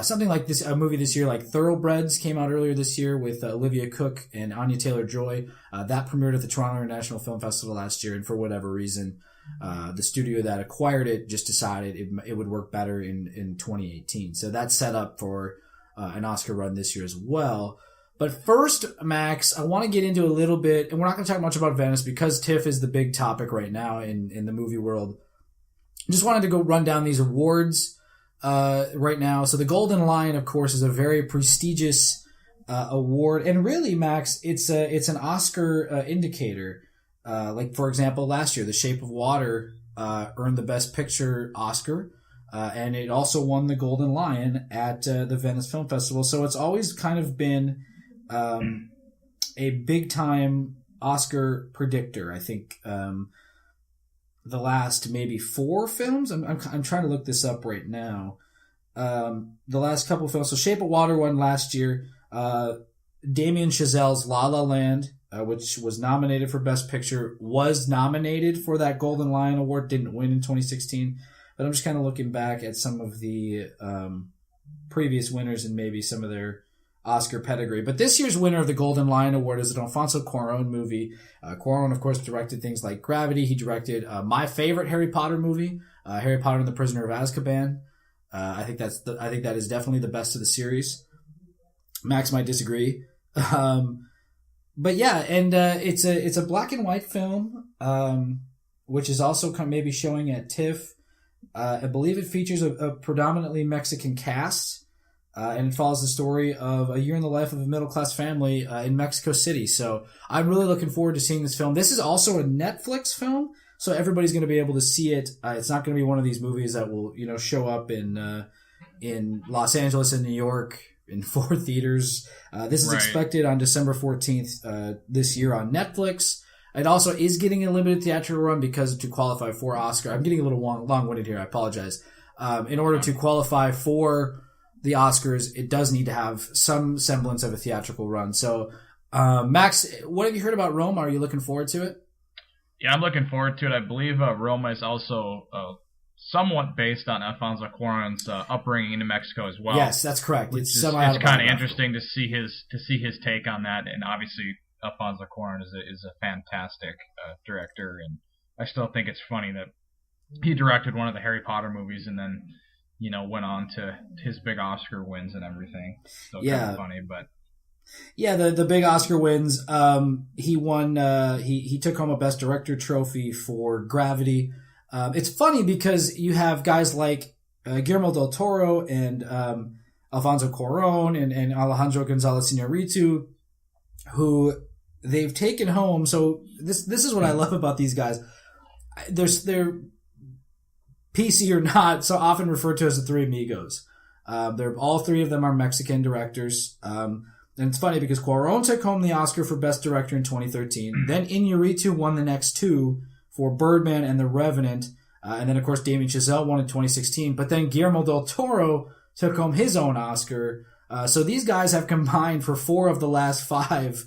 Something like this, a movie this year like Thoroughbreds came out earlier this year with Olivia Cooke and Anya Taylor-Joy. That premiered at the Toronto International Film Festival last year, and for whatever reason, the studio that acquired it just decided it would work better in 2018. So that's set up for an Oscar run this year as well. But first, Max, I want to get into a little bit, and we're not going to talk much about Venice because TIFF is the big topic right now in the movie world. Just wanted to go run down these awards right now. So the Golden Lion, of course, is a very prestigious award, and really, Max, it's an Oscar indicator. Like for example, last year, The Shape of Water earned the Best Picture Oscar. And it also won the Golden Lion at the Venice Film Festival. So it's always kind of been a big-time Oscar predictor. I think the last maybe 4 films. I'm trying to look this up right now. The last couple of films. So Shape of Water won last year. Damien Chazelle's La La Land, which was nominated for Best Picture, was nominated for that Golden Lion Award. Didn't win in 2016. But I'm just kind of looking back at some of the previous winners and maybe some of their Oscar pedigree. But this year's winner of the Golden Lion Award is an Alfonso Cuarón movie. Cuarón, of course, directed things like Gravity. He directed my favorite Harry Potter movie, Harry Potter and the Prisoner of Azkaban. I think that is definitely the best of the series. Max might disagree. But yeah, and it's a black and white film, which is also maybe showing at TIFF. I believe it features a predominantly Mexican cast, and it follows the story of a year in the life of a middle-class family in Mexico City. So I'm really looking forward to seeing this film. This is also a Netflix film, so everybody's going to be able to see it. It's not going to be one of these movies that will, show up in Los Angeles and New York in 4 theaters. This is expected on December 14th this year on Netflix. It also is getting a limited theatrical run because to qualify for Oscar, I'm getting a little long-winded here, I apologize. In order to qualify for the Oscars, it does need to have some semblance of a theatrical run. So, Max, what have you heard about Roma? Are you looking forward to it? Yeah, I'm looking forward to it. I believe Roma is also somewhat based on Alfonso Cuarón's upbringing in Mexico as well. Yes, that's correct. It's kind of interesting to see his take on that, and obviously Alfonso Cuarón is a fantastic director, and I still think it's funny that he directed one of the Harry Potter movies and then went on to his big Oscar wins and everything. So kind of funny, but yeah, the big Oscar wins. He won. He took home a Best Director trophy for Gravity. It's funny because you have guys like Guillermo del Toro and Alfonso Cuarón and Alejandro González Iñárritu, who they've taken home. So this is what I love about these guys. They're PC or not, so often referred to as the Three Amigos. They're all 3 of them are Mexican directors. And it's funny because Cuarón took home the Oscar for Best Director in 2013. Then Iñárritu won the next 2 for Birdman and The Revenant. And then, of course, Damien Chazelle won in 2016. But then Guillermo del Toro took home his own Oscar. So these guys have combined for 4 of the last 5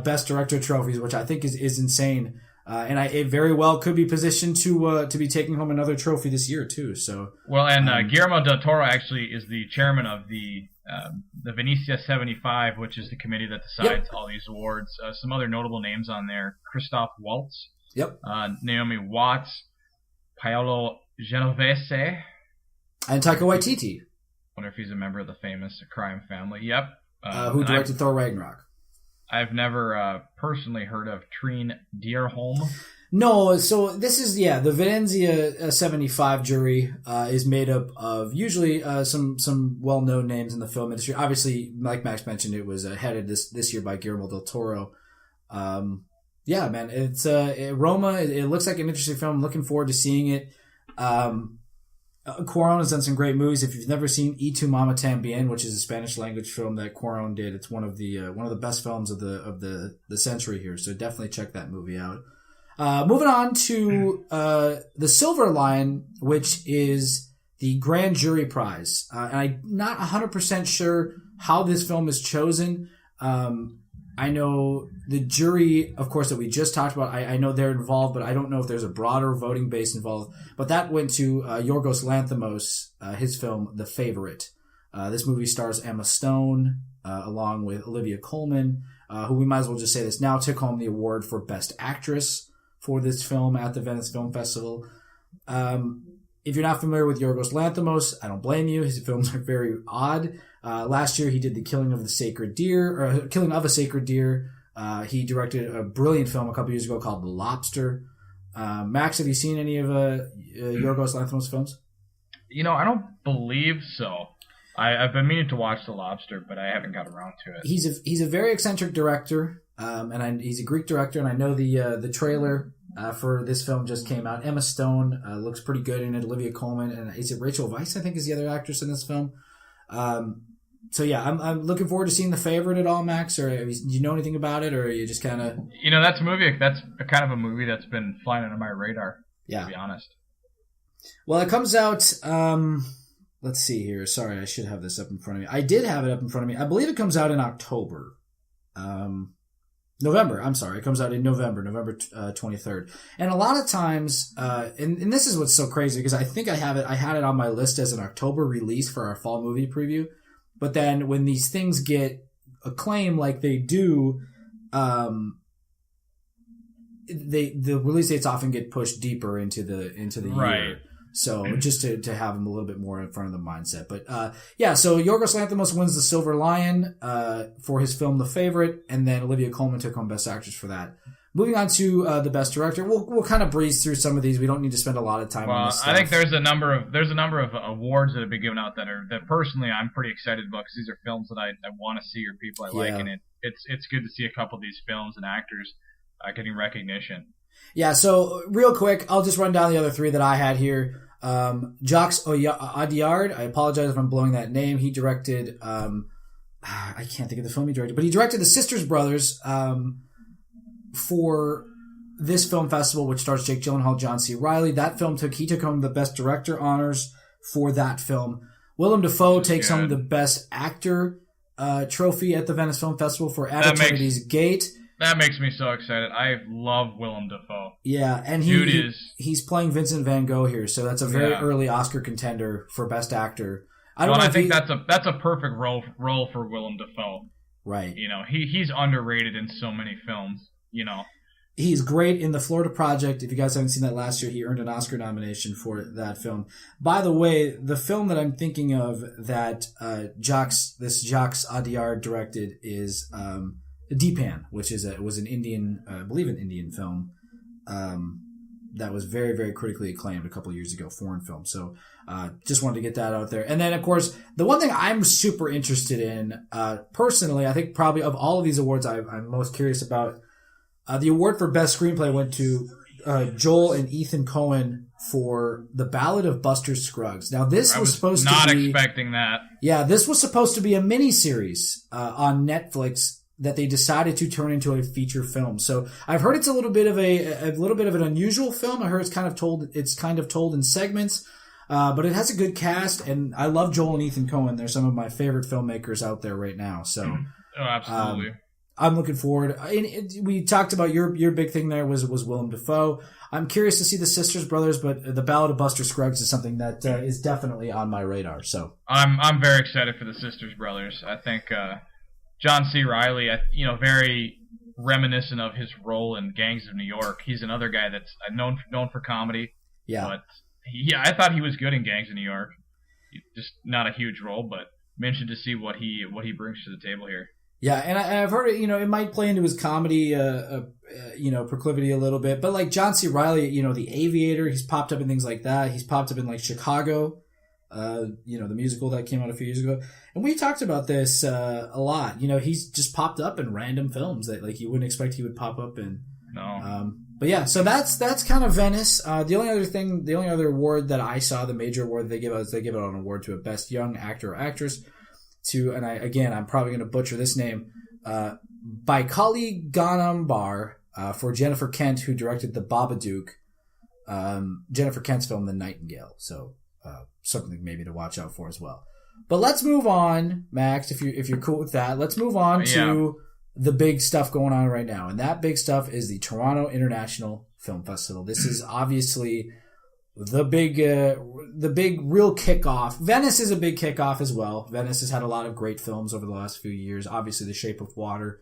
Best Director trophies, which I think is insane. And it very well could be positioned to be taking home another trophy this year too. So Guillermo del Toro actually is the chairman of the Venecia 75, which is the committee that decides all these awards. Some other notable names on there: Christoph Waltz, Naomi Watts, Paolo Genovese, and Taika Waititi. Wonder if he's a member of the famous crime family. Who directed Thor Ragnarok. I've never personally heard of Trine Dierholm. No, so this is the Venezia 75 jury is made up of usually some well-known names in the film industry. Obviously, like Max mentioned, it was headed this year by Guillermo del Toro. Yeah, man, it's Roma. It looks like an interesting film. I'm looking forward to seeing it. Cuarón has done some great movies. If you've never seen Y Tu Mama Tambien, which is a Spanish language film that Cuarón did, it's one of the best films of the century here. So definitely check that movie out. Moving on to the Silver Lion, which is the Grand Jury Prize. And I'm not 100% sure how this film is chosen. I know the jury, of course, that we just talked about, I know they're involved, but I don't know if there's a broader voting base involved. But that went to Yorgos Lanthimos, his film The Favorite. This movie stars Emma Stone, along with Olivia Colman, who we might as well just say this now, took home the award for Best Actress for this film at the Venice Film Festival. If you're not familiar with Yorgos Lanthimos, I don't blame you. His films are very odd. Last year he did The Killing of a Sacred Deer. He directed a brilliant film a couple years ago called The Lobster. Max, have you seen any of Yorgos Lanthimos films? I don't believe so. I've been meaning to watch The Lobster, but I haven't got around to it. He's a very eccentric director. He's a Greek director, and I know the trailer for this film just came out. Emma Stone looks pretty good in it. Olivia Colman, and is it Rachel Weisz? I think is the other actress in this film. So yeah, I'm looking forward to seeing The Favorite at all, Max. Or do you know anything about it, or are you just kind of? That's a movie. That's kind of a movie that's been flying under my radar. Yeah, to be honest. Well, it comes out. Let's see here. Sorry, I should have this up in front of me. I did have it up in front of me. I believe it comes out in October. November. I'm sorry. It comes out in November 23rd. And a lot of times, and this is what's so crazy because I think I had it on my list as an October release for our fall movie preview. But then when these things get acclaim like they do, the release dates often get pushed deeper into the right. year. So just to have them a little bit more in front of the mindset. But so Yorgos Lanthimos wins the Silver Lion for his film The Favorite, and then Olivia Colman took home Best Actress for that. Moving on to the Best Director, we'll kind of breeze through some of these. We don't need to spend a lot of time on this stuff. I think there's a number of awards that have been given out that personally I'm pretty excited about because these are films that I want to see or people I like, and it's good to see a couple of these films and actors getting recognition. Yeah, so real quick, I'll just run down the other three that I had here. Jacques Audiard, I apologize if I'm blowing that name. He directed, I can't think of the film he directed, but he directed The Sisters Brothers for this film festival, which stars Jake Gyllenhaal, John C. Reilly. That film he took home the Best Director honors for that film. Willem Dafoe takes home the Best Actor trophy at the Venice Film Festival for At Eternity's Gate. That makes me so excited. I love Willem Dafoe. Yeah, and he's playing Vincent Van Gogh here, so that's a very early Oscar contender for Best Actor. I think that's a perfect role for Willem Dafoe. Right. He's underrated in so many films. He's great in The Florida Project. If you guys haven't seen that last year, he earned an Oscar nomination for that film. By the way, the film that I'm thinking of that Jacques Audiard directed is Deepan, which was an Indian, I believe an Indian film that was very, very critically acclaimed a couple of years ago, foreign film. So just wanted to get that out there. And then, of course, the one thing I'm super interested in, personally, I think probably of all of these awards I'm most curious about, the award for Best Screenplay went to Joel and Ethan Coen for The Ballad of Buster Scruggs. Now, this was supposed to be... not expecting that. Yeah, this was supposed to be a miniseries on Netflix that they decided to turn into a feature film. So I've heard it's a little bit of an unusual film. I heard it's kind of told in segments, but it has a good cast, and I love Joel and Ethan Coen. They're some of my favorite filmmakers out there right now. So, absolutely. I'm looking forward. We talked about your big thing there was Willem Dafoe. I'm curious to see The Sisters Brothers, but The Ballad of Buster Scruggs is something that is definitely on my radar. So I'm very excited for The Sisters Brothers. I think John C. Reilly, very reminiscent of his role in Gangs of New York. He's another guy that's known for comedy. Yeah. But I thought he was good in Gangs of New York. Just not a huge role, but mentioned to see what he brings to the table here. Yeah, and I've heard it. It might play into his comedy, proclivity a little bit. But like John C. Reilly, The Aviator, he's popped up in things like that. He's popped up in like Chicago, the musical that came out a few years ago. And we talked about this a lot. He's just popped up in random films that like you wouldn't expect he would pop up in. No. But yeah, so that's kind of Venice. The only other award that I saw, the major award they give out, is they give out an award to a best young actor or actress. I'm probably going to butcher this name, Baikali Ganambar, for Jennifer Kent, who directed The Babadook, Jennifer Kent's film The Nightingale. So something maybe to watch out for as well. But let's move on, Max, if you're cool with that. Let's move on to the big stuff going on right now, and that big stuff is the Toronto International Film Festival. This is obviously the big real kickoff. Venice is a big kickoff as well. Venice has had a lot of great films over the last few years. Obviously, The Shape of Water,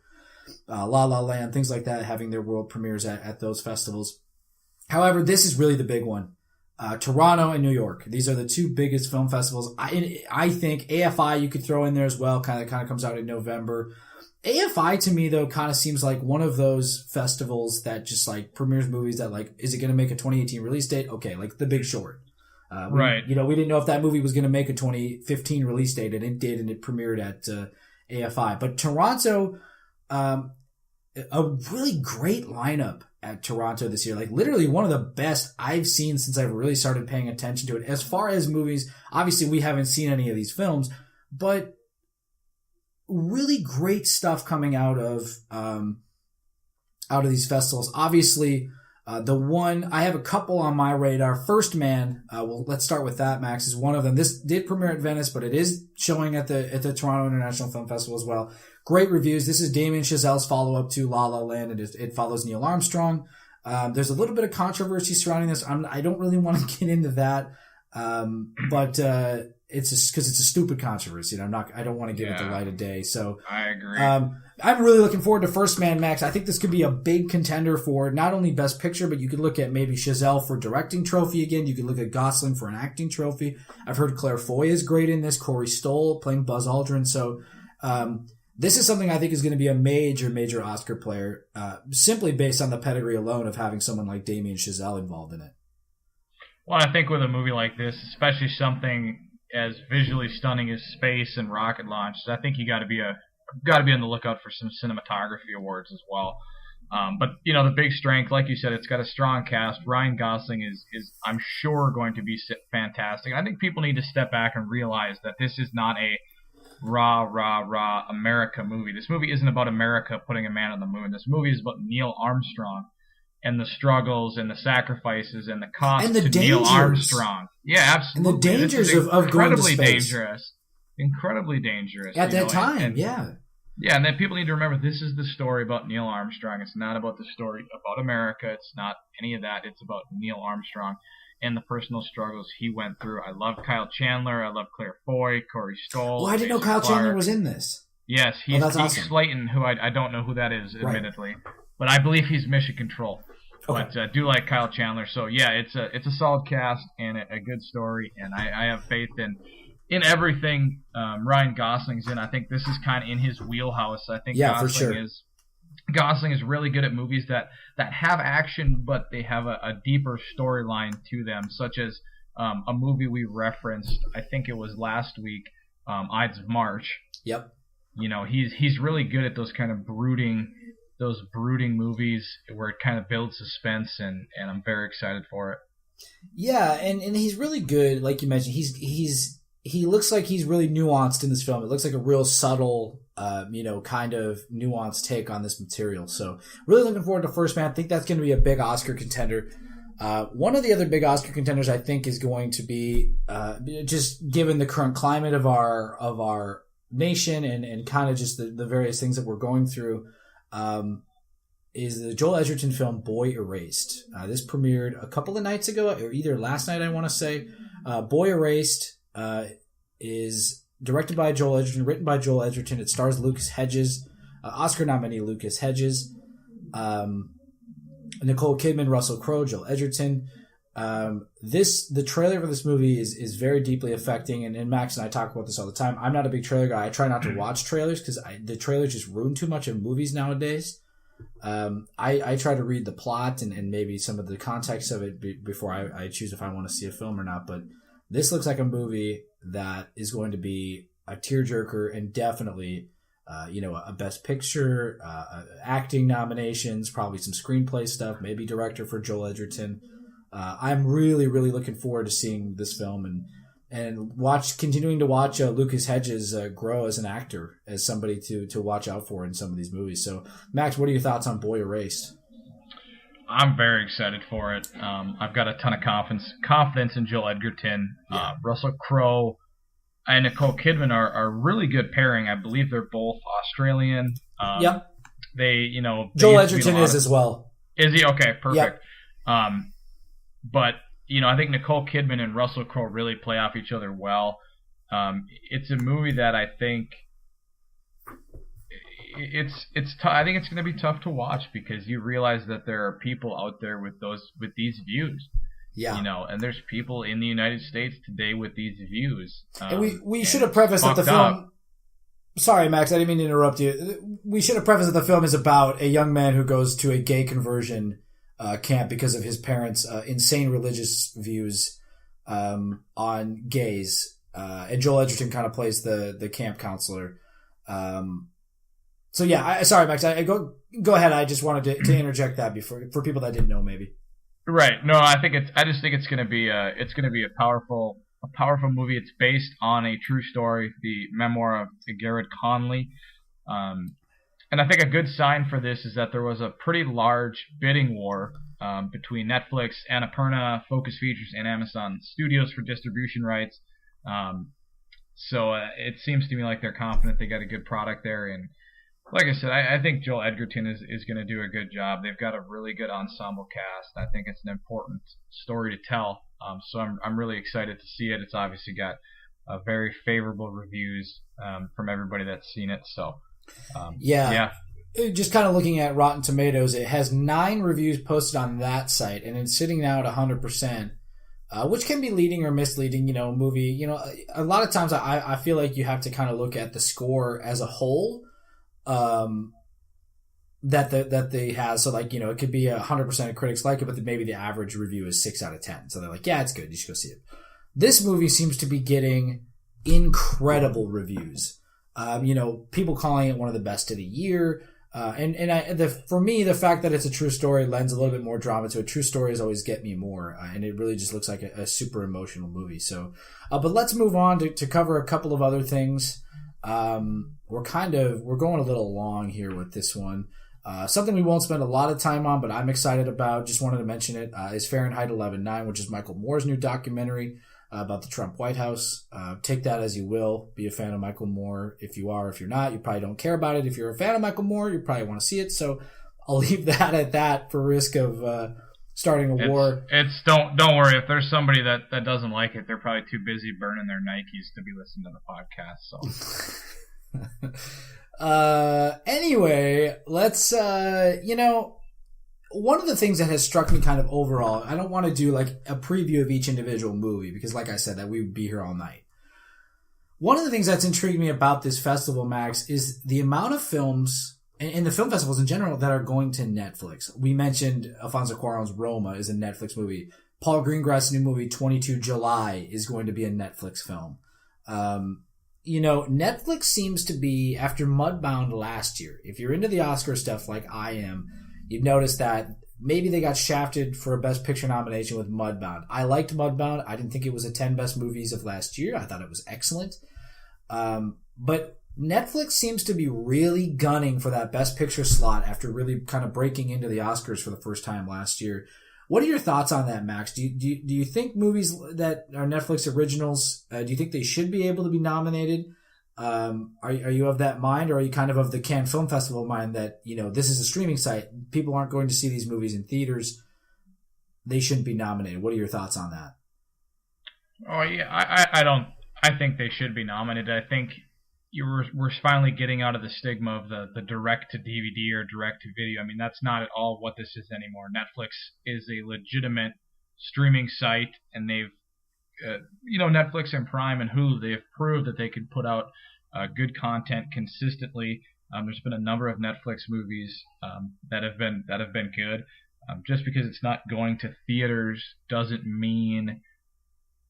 La La Land, things like that, having their world premieres at those festivals. However, this is really the big one. Toronto and New York. These are the two biggest film festivals. I think AFI you could throw in there as well. Kind of comes out in November. AFI to me though kind of seems like one of those festivals that just like premieres movies that like, is it going to make a 2018 release date? Okay, like The Big Short. Right. We didn't know if that movie was going to make a 2015 release date, and it did, and it premiered at AFI. But Toronto, a really great lineup at Toronto this year. Like literally one of the best I've seen since I've really started paying attention to it. As far as movies, obviously we haven't seen any of these films, but really great stuff coming out of these festivals. Obviously, the one I have a couple on my radar. First Man, let's start with that. Max is one of them. This did premiere at Venice, but it is showing at the Toronto International Film Festival as well. Great reviews. This is Damien Chazelle's follow up to La La Land, and it follows Neil Armstrong. There's a little bit of controversy surrounding this. I don't really want to get into that, but it's just because it's a stupid controversy, and I don't want to give it the light of day. So I agree. I'm really looking forward to First Man, Max. I think this could be a big contender for not only Best Picture, but you could look at maybe Chazelle for directing trophy again. You could look at Gosling for an acting trophy. I've heard Claire Foy is great in this. Corey Stoll playing Buzz Aldrin. So this is something I think is going to be a major Oscar player, simply based on the pedigree alone of having someone like Damien Chazelle involved in it. Well, I think with a movie like this, especially something as visually stunning as space and rocket launches, I think you got to be on the lookout for some cinematography awards as well. But the big strength, like you said, it's got a strong cast. Ryan Gosling is I'm sure going to be fantastic. I think people need to step back and realize that this is not a rah America movie. This movie isn't about America putting a man on the moon. This movie is about Neil Armstrong and the struggles and the sacrifices and the cost and the to dangers. Neil Armstrong. Yeah, absolutely. And the dangers of going to space. Incredibly dangerous. At that time, yeah. Yeah, and then people need to remember this is the story about Neil Armstrong. It's not about the story about America. It's not any of that. It's about Neil Armstrong and the personal struggles he went through. I love Kyle Chandler. I love Claire Foy, Corey Stoll. Oh, I didn't know Kyle Chandler was in this. Yes, he's awesome. Slayton, who I don't know who that is, admittedly. Right. But I believe he's Mission Control. Okay. But I do like Kyle Chandler. So, yeah, it's a solid cast and a good story. And I have faith in everything Ryan Gosling's in. I think this is kind of in his wheelhouse. I think Gosling is really good at movies that have action, but they have a deeper storyline to them, such as a movie we referenced, I think it was last week, Ides of March. Yep. He's really good at those kind of brooding movies where it kind of builds suspense, and I'm very excited for it. Yeah, and he's really good, like you mentioned. He looks like he's really nuanced in this film. It looks like a real subtle, kind of nuanced take on this material. So really looking forward to First Man. I think that's going to be a big Oscar contender. One of the other big Oscar contenders, I think, is going to be just given the current climate of our nation and kind of just the various things that we're going through, is the Joel Edgerton film Boy Erased. This premiered a couple of nights ago, or either last night, I want to say. Boy Erased is directed by Joel Edgerton, written by Joel Edgerton. It stars Lucas Hedges, Oscar nominee Lucas Hedges, Nicole Kidman, Russell Crowe, Joel Edgerton. The trailer for this movie is very deeply affecting, and Max and I talk about this all the time. I'm not a big trailer guy. I try not to watch trailers because the trailers just ruin too much of movies nowadays. I try to read the plot and maybe some of the context of it before I choose if I want to see a film or not. But this looks like a movie that is going to be a tearjerker and definitely, a Best Picture, acting nominations, probably some screenplay stuff, maybe director for Joel Edgerton. I'm really, really looking forward to seeing this film and continuing to watch Lucas Hedges grow as an actor, as somebody to watch out for in some of these movies. So, Max, what are your thoughts on Boy Erased? I'm very excited for it. I've got a ton of confidence in Joel Edgerton. Yeah. Russell Crowe and Nicole Kidman are a really good pairing. I believe they're both Australian. Yep. Joel Edgerton is as well. Is he? Okay, perfect. Yep. But I think Nicole Kidman and Russell Crowe really play off each other well. It's a movie that I think I think it's going to be tough to watch because you realize that there are people out there with these views. Yeah. And there's people in the United States today with these views. And we should have prefaced that the film. Sorry, Max, I didn't mean to interrupt you. We should have prefaced that the film is about a young man who goes to a gay conversion camp because of his parents' insane religious views on gays. And Joel Edgerton kind of plays the camp counselor. So yeah, sorry, Max. I go ahead. I just wanted to interject that for people that didn't know, maybe. Right. No, I just think it's going to be a powerful movie. It's based on a true story, the memoir of Garrett Conley. And I think a good sign for this is that there was a pretty large bidding war between Netflix, Annapurna, Focus Features, and Amazon Studios for distribution rights. So it seems to me like they're confident they got a good product there. And like I said, I think Joel Edgerton is going to do a good job. They've got a really good ensemble cast. I think it's an important story to tell. So I'm really excited to see it. It's obviously got very favorable reviews from everybody that's seen it. So yeah. Just kind of looking at Rotten Tomatoes, it has 9 reviews posted on that site, and it's sitting now at 100%, which can be leading or misleading. Movie. A lot of times I feel like you have to kind of look at the score as a whole. That they have. So it could be 100% of critics like it, but maybe the average review is 6 out of 10. So they're like, yeah, it's good. You should go see it. This movie seems to be getting incredible reviews. People calling it one of the best of the year. For me, the fact that it's a true story lends a little bit more drama to it. True stories always get me more, and it really just looks like a super emotional movie. So, but let's move on to cover a couple of other things. We're going a little long here with this one. Something we won't spend a lot of time on, but I'm excited about, just wanted to mention it, is Fahrenheit 11/9, which is Michael Moore's new documentary about the Trump White House. Take that as you will. Be a fan of Michael Moore. If you are, if you're not, you probably don't care about it. If you're a fan of Michael Moore, you probably want to see it. So I'll leave that at that for risk of starting a war. Don't worry. If there's somebody that doesn't like it, they're probably too busy burning their Nikes to be listening to the podcast. So anyway, let's one of the things that has struck me kind of overall, I don't want to do like a preview of each individual movie because like I said, that we would be here all night. One of the things that's intrigued me about this festival, Max, is the amount of films and the film festivals in general that are going to Netflix. We mentioned Alfonso Cuarón's Roma is a Netflix movie. Paul Greengrass' new movie 22 July is going to be a Netflix film. Netflix seems to be, after Mudbound last year, if you're into the Oscar stuff like I am, you've noticed that maybe they got shafted for a Best Picture nomination with Mudbound. I liked Mudbound. I didn't think it was a 10 best movies of last year. I thought it was excellent. But Netflix seems to be really gunning for that Best Picture slot after really kind of breaking into the Oscars for the first time last year. What are your thoughts on that, Max? Do you think movies that are Netflix originals, do you think they should be able to be nominated? Are you of that mind, or are you kind of the Cannes Film Festival mind that, this is a streaming site, people aren't going to see these movies in theaters, they shouldn't be nominated? What are your thoughts on that? Oh yeah, I think they should be nominated. I think we're finally getting out of the stigma of the direct to DVD or direct to video. I mean, that's not at all what this is anymore. Netflix is a legitimate streaming site, and they've Netflix and Prime and Hulu, they have proved that they can put out good content consistently. There's been a number of Netflix movies that have been good. Just because it's not going to theaters doesn't mean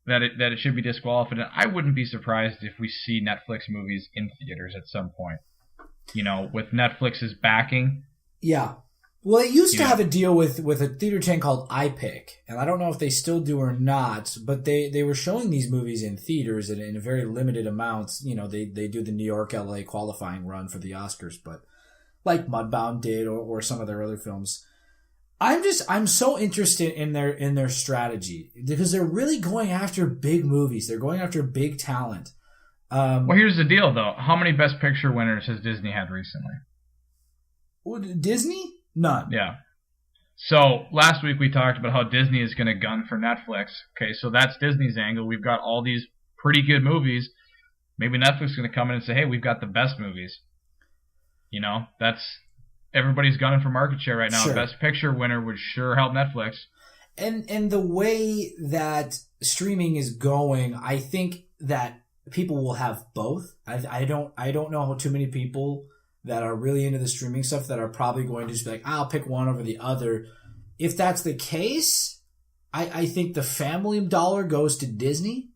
that it should be disqualified. And I wouldn't be surprised if we see Netflix movies in theaters at some point. With Netflix's backing. Yeah. Well, it used to have a deal with a theater chain called iPick, and I don't know if they still do or not, but they were showing these movies in theaters in a very limited amounts. They do the New York, LA qualifying run for the Oscars, but like Mudbound did or some of their other films. I'm so interested in their strategy because they're really going after big movies. They're going after big talent. Well, here's the deal, though. How many Best Picture winners has Disney had recently? Disney? None. Yeah. So last week we talked about how Disney is going to gun for Netflix. Okay, so that's Disney's angle. We've got all these pretty good movies. Maybe Netflix is going to come in and say, hey, we've got the best movies. That's everybody's gunning for market share right now. Sure. Best Picture winner would sure help Netflix. And the way that streaming is going, I think that people will have both. I don't know too many people that are really into the streaming stuff that are probably going to just be like, I'll pick one over the other. If that's the case, I think the family dollar goes to Disney,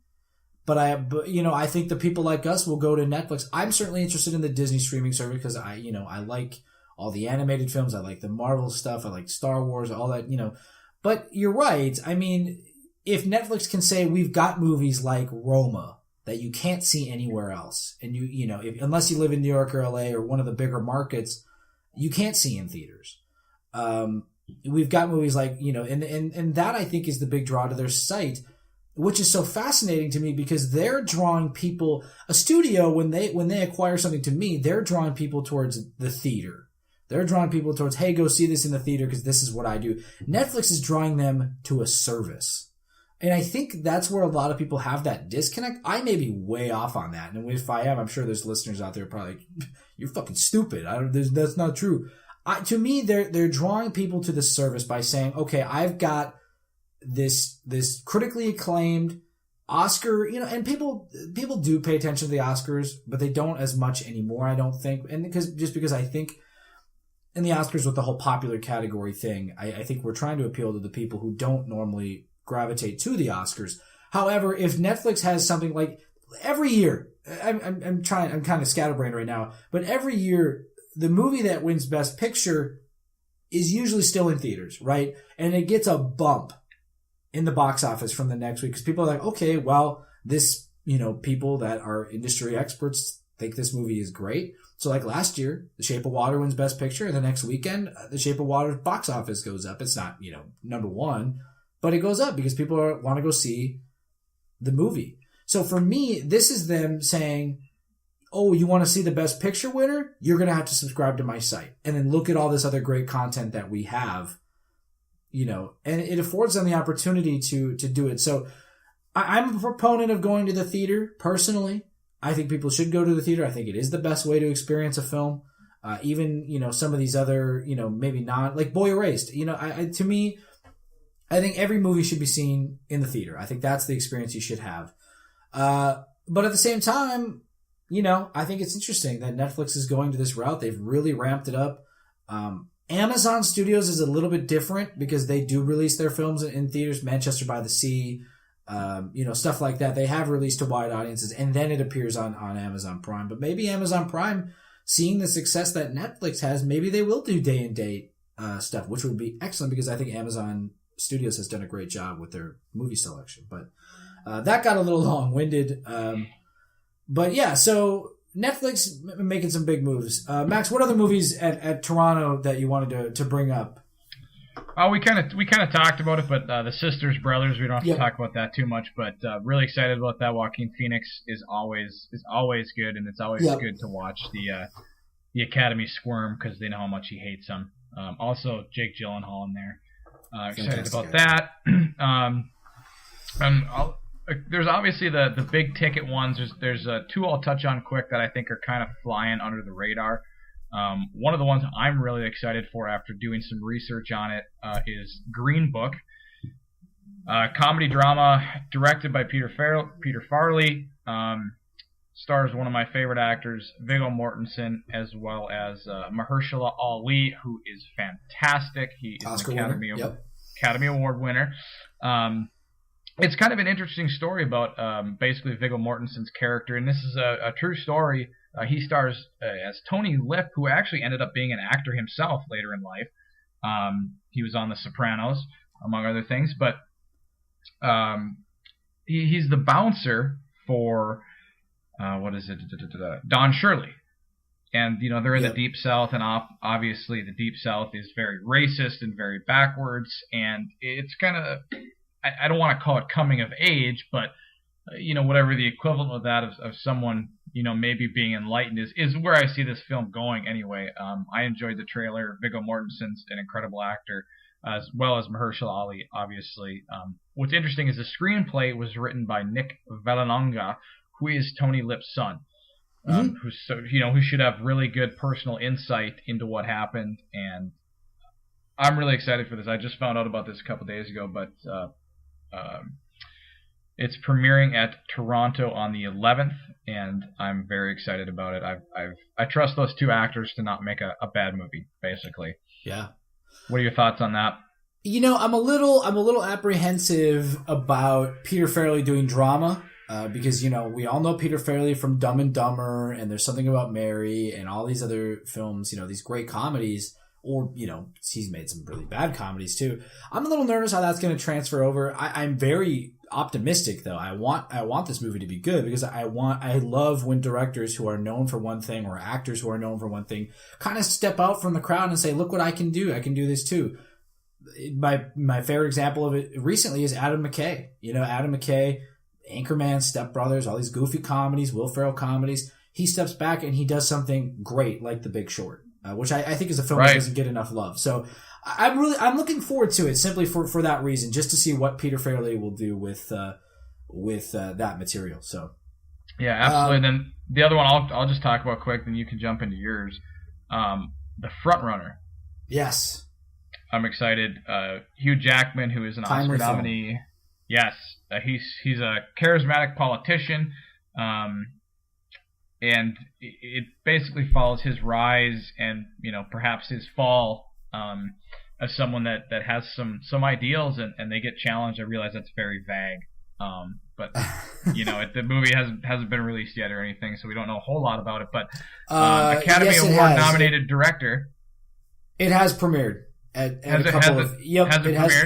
but I think the people like us will go to Netflix. I'm certainly interested in the Disney streaming service because I like all the animated films. I like the Marvel stuff. I like Star Wars, all that, But you're right. I mean, if Netflix can say we've got movies like Roma that you can't see anywhere else, and unless you live in New York or LA or one of the bigger markets, you can't see in theaters. We've got movies like and that I think is the big draw to their site, which is so fascinating to me because they're drawing people. A studio when they acquire something to me, they're drawing people towards the theater. They're drawing people towards, hey, go see this in the theater because this is what I do. Netflix is drawing them to a service. And I think that's where a lot of people have that disconnect. I may be way off on that. And if I am, I'm sure there's listeners out there probably like, you're fucking stupid. That's not true. To me, they're drawing people to the service by saying, okay, I've got this critically acclaimed Oscar, and people do pay attention to the Oscars, but they don't as much anymore, I don't think. And because I think in the Oscars with the whole popular category thing, I think we're trying to appeal to the people who don't normally gravitate to the Oscars. However, if Netflix has something like every year, I'm kind of scatterbrained right now, but every year the movie that wins Best Picture is usually still in theaters, right? And it gets a bump in the box office from the next week because people are like, okay, well, this, people that are industry experts think this movie is great. So like last year, The Shape of Water wins Best Picture, and the next weekend, The Shape of Water's box office goes up. It's not, number one, but it goes up because people want to go see the movie. So for me, this is them saying, oh, you want to see the Best Picture winner? You're going to have to subscribe to my site and then look at all this other great content that we have, and it affords them the opportunity to do it. So I'm a proponent of going to the theater personally. I think people should go to the theater. I think it is the best way to experience a film. Even, some of these other, maybe not, like Boy Erased. To me, I think every movie should be seen in the theater. I think that's the experience you should have. But at the same time, I think it's interesting that Netflix is going to this route. They've really ramped it up. Amazon Studios is a little bit different because they do release their films in theaters. Manchester by the Sea, stuff like that. They have released to wide audiences, and then it appears on Amazon Prime. But maybe Amazon Prime, seeing the success that Netflix has, maybe they will do day and date stuff, which would be excellent because I think Amazon Studios has done a great job with their movie selection. But that got a little long-winded. But yeah, so Netflix making some big moves. Max, what other movies at Toronto that you wanted to bring up? We kind of talked about it, but the Sisters Brothers, we don't have to talk about that too much. But really excited about that. Joaquin Phoenix is always good, and it's always good to watch the Academy squirm because they know how much he hates them. Also, Jake Gyllenhaal in there. Excited about that. There's obviously the big ticket ones. There's two I'll touch on quick that I think are kind of flying under the radar. One of the ones I'm really excited for after doing some research on it is Green Book. Comedy drama directed by Peter Farrelly. Stars one of my favorite actors, Viggo Mortensen, as well as Mahershala Ali, who is fantastic. He is Oscar an winner. Academy Award winner. It's kind of an interesting story about basically Viggo Mortensen's character, and this is a true story. He stars as Tony Lip, who actually ended up being an actor himself later in life. He was on The Sopranos, among other things, but he's the bouncer for Don Shirley. And, they're in the Deep South, and obviously the Deep South is very racist and very backwards, and it's kind of, I don't want to call it coming of age, but, whatever the equivalent of that of someone, maybe being enlightened is where I see this film going anyway. I enjoyed the trailer. Viggo Mortensen's an incredible actor, as well as Mahershala Ali, obviously. What's interesting is the screenplay was written by Nick Vallelonga, who is Tony Lip's son, who should have really good personal insight into what happened. And I'm really excited for this. I just found out about this a couple days ago, but it's premiering at Toronto on the 11th, and I'm very excited about it. I trust those two actors to not make a bad movie, basically. Yeah. What are your thoughts on that? I'm a little apprehensive about Peter Farrelly doing drama. Because, we all know Peter Farrelly from Dumb and Dumber, and There's Something About Mary, and all these other films, these great comedies, or, he's made some really bad comedies too. I'm a little nervous how that's going to transfer over. I'm very optimistic though. I want this movie to be good, because I love when directors who are known for one thing, or actors who are known for one thing, kind of step out from the crowd and say, look what I can do. I can do this too. My favorite example of it recently is Adam McKay. Adam McKay, Anchorman, Step Brothers, all these goofy comedies, Will Ferrell comedies. He steps back and he does something great, like The Big Short, which I think is a film that doesn't get enough love. So I'm looking forward to it, simply for that reason, just to see what Peter Farrelly will do with that material. So yeah, absolutely. And then the other one I'll just talk about quick, then you can jump into yours. The Frontrunner. Yes, I'm excited. Hugh Jackman, who is an Oscar nominee. Yes, he's a charismatic politician, and it basically follows his rise and perhaps his fall as someone that has some ideals, and they get challenged. I realize that's very vague, but the movie hasn't been released yet or anything, so we don't know a whole lot about it. But Academy Award nominated director. It has premiered. It has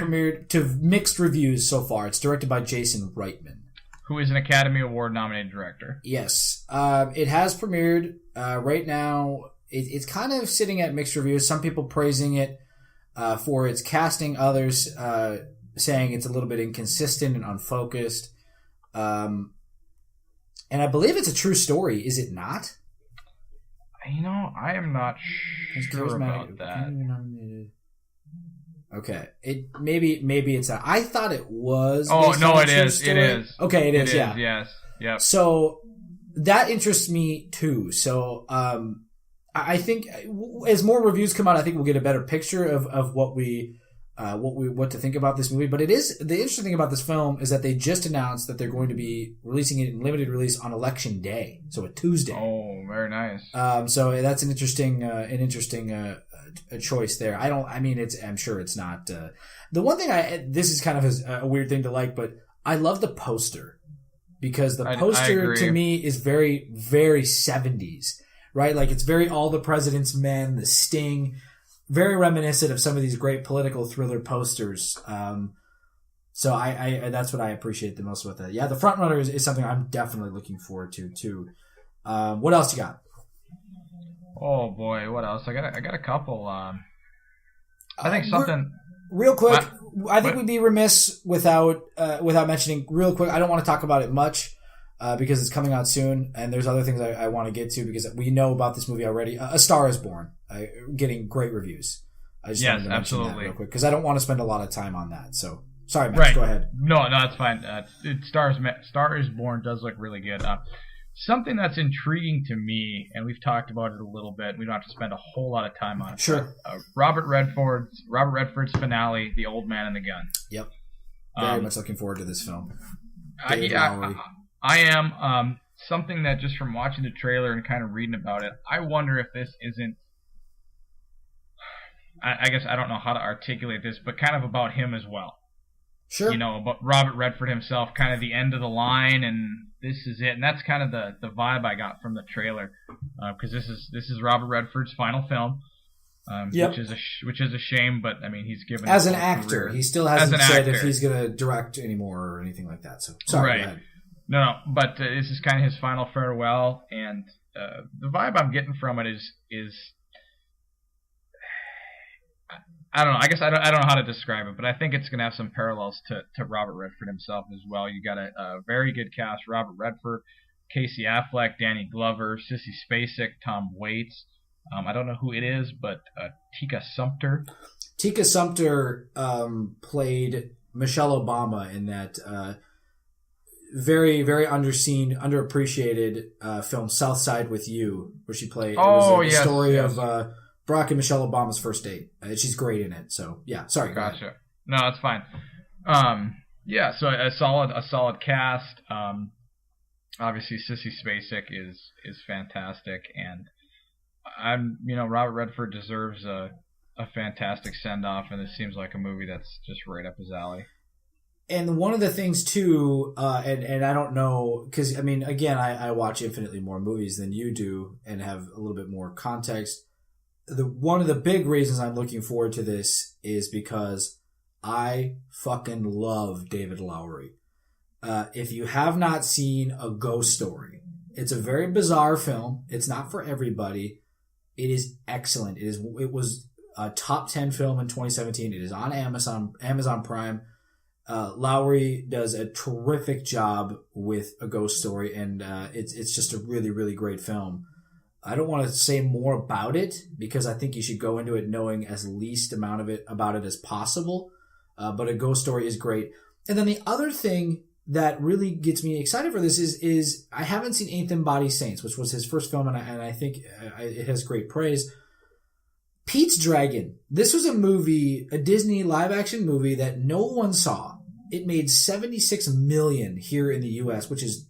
premiered to mixed reviews so far. It's directed by Jason Reitman, who is an Academy Award nominated director. Yes, it has premiered. Right now, it's kind of sitting at mixed reviews. Some people praising it for its casting, others saying it's a little bit inconsistent and unfocused. And I believe it's a true story. Is it not? I am not sure about that. Okay, maybe it's not. I thought it was. Oh no, it is. It is. Okay, it is. Yeah. Yes. Yep. So that interests me too. So I think as more reviews come out, I think we'll get a better picture of what to think about this movie. But it is the interesting thing about this film is that they just announced that they're going to be releasing it in limited release on Election Day, so a Tuesday. Oh, very nice. So that's an interesting a choice there. I'm sure it's not. The one thing this is kind of a weird thing to like, but I love the poster, because the poster to me is very, very 70s, right? Like it's very All the President's Men, The Sting, very reminiscent of some of these great political thriller posters. So I that's what I appreciate the most about that. Yeah, The Frontrunner is something I'm definitely looking forward to too. What else you got? Oh boy, what else? I got a couple. I think something real quick. I think we'd be remiss without mentioning real quick. I don't want to talk about it much because it's coming out soon, and there's other things I want to get to because we know about this movie already. A Star Is Born, getting great reviews. I just wanted to mention that real quick because I don't want to spend a lot of time on that. So sorry, Max, go ahead. No, that's fine. Star Is Born does look really good. Something that's intriguing to me, and we've talked about it a little bit. We don't have to spend a whole lot of time on it. Sure. Robert Redford's finale, The Old Man and the Gun. Yep. Very much looking forward to this film. I am. Something that just from watching the trailer and kind of reading about it, I wonder if this isn't. I guess I don't know how to articulate this, but kind of about him as well. Sure. About Robert Redford himself, kind of the end of the line, and this is it. And that's kind of the vibe I got from the trailer, because this is Robert Redford's final film, yep. which is a shame. But I mean, he's given as an actor, he still hasn't said if he's going to direct anymore or anything like that. So sorry. Right. Go ahead. No, but this is kind of his final farewell, and the vibe I'm getting from it is I don't know. I guess I don't know how to describe it, but I think it's going to have some parallels to Robert Redford himself as well. You got a very good cast: Robert Redford, Casey Affleck, Danny Glover, Sissy Spacek, Tom Waits. I don't know who it is, but Tika Sumpter. Tika Sumpter played Michelle Obama in that very, very underappreciated film South Side with You, where she played. The story of Barack and Michelle Obama's first date. She's great in it. So yeah, sorry. Gotcha. No, that's fine. So a solid cast. Obviously, Sissy Spacek is fantastic, and Robert Redford deserves a fantastic send off, and this seems like a movie that's just right up his alley. And one of the things too, and I don't know, because I mean, again, I watch infinitely more movies than you do, and have a little bit more context. One of the big reasons I'm looking forward to this is because I fucking love David Lowery. If you have not seen A Ghost Story, it's a very bizarre film. It's not for everybody. It is excellent. It was a top 10 film in 2017. It is on Amazon Prime. Lowery does a terrific job with A Ghost Story, and it's just a really, really great film. I don't want to say more about it because I think you should go into it knowing as least amount of it about it as possible. But A Ghost Story is great. And then the other thing that really gets me excited for this is I haven't seen Eighth Body Saints, which was his first film, and I think it has great praise. Pete's Dragon. This was a Disney live-action movie that no one saw. It made $76 million here in the U.S., which is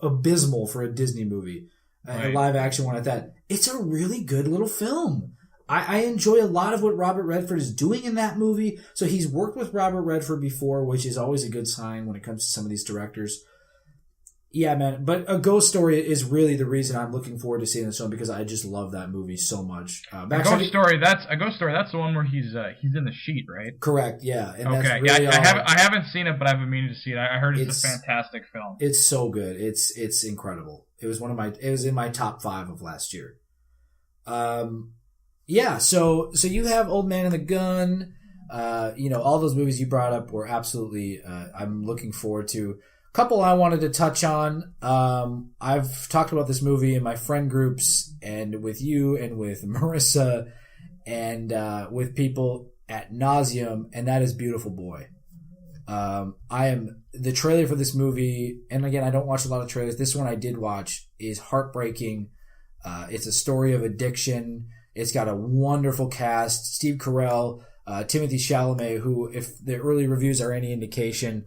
abysmal for a Disney movie. A live-action one at that. It's a really good little film. I enjoy a lot of what Robert Redford is doing in that movie. So he's worked with Robert Redford before, which is always a good sign when it comes to some of these directors. Yeah, man. But A Ghost Story is really the reason I'm looking forward to seeing this film, because I just love that movie so much. A Ghost Story. That's the one where he's in the sheet, right? Correct. Yeah. And okay. That's really I haven't seen it, but I've been meaning to see it. I heard it's a fantastic film. It's so good. It's incredible. It was in my top 5 of last year. Yeah. So you have Old Man and the Gun. All those movies you brought up were absolutely. I'm looking forward to. Couple I wanted to touch on. I've talked about this movie in my friend groups and with you and with Marissa and with people ad nauseum, and that is Beautiful Boy. The trailer for this movie, and again, I don't watch a lot of trailers. This one I did watch is heartbreaking. It's a story of addiction. It's got a wonderful cast. Steve Carell, Timothée Chalamet, who, if the early reviews are any indication,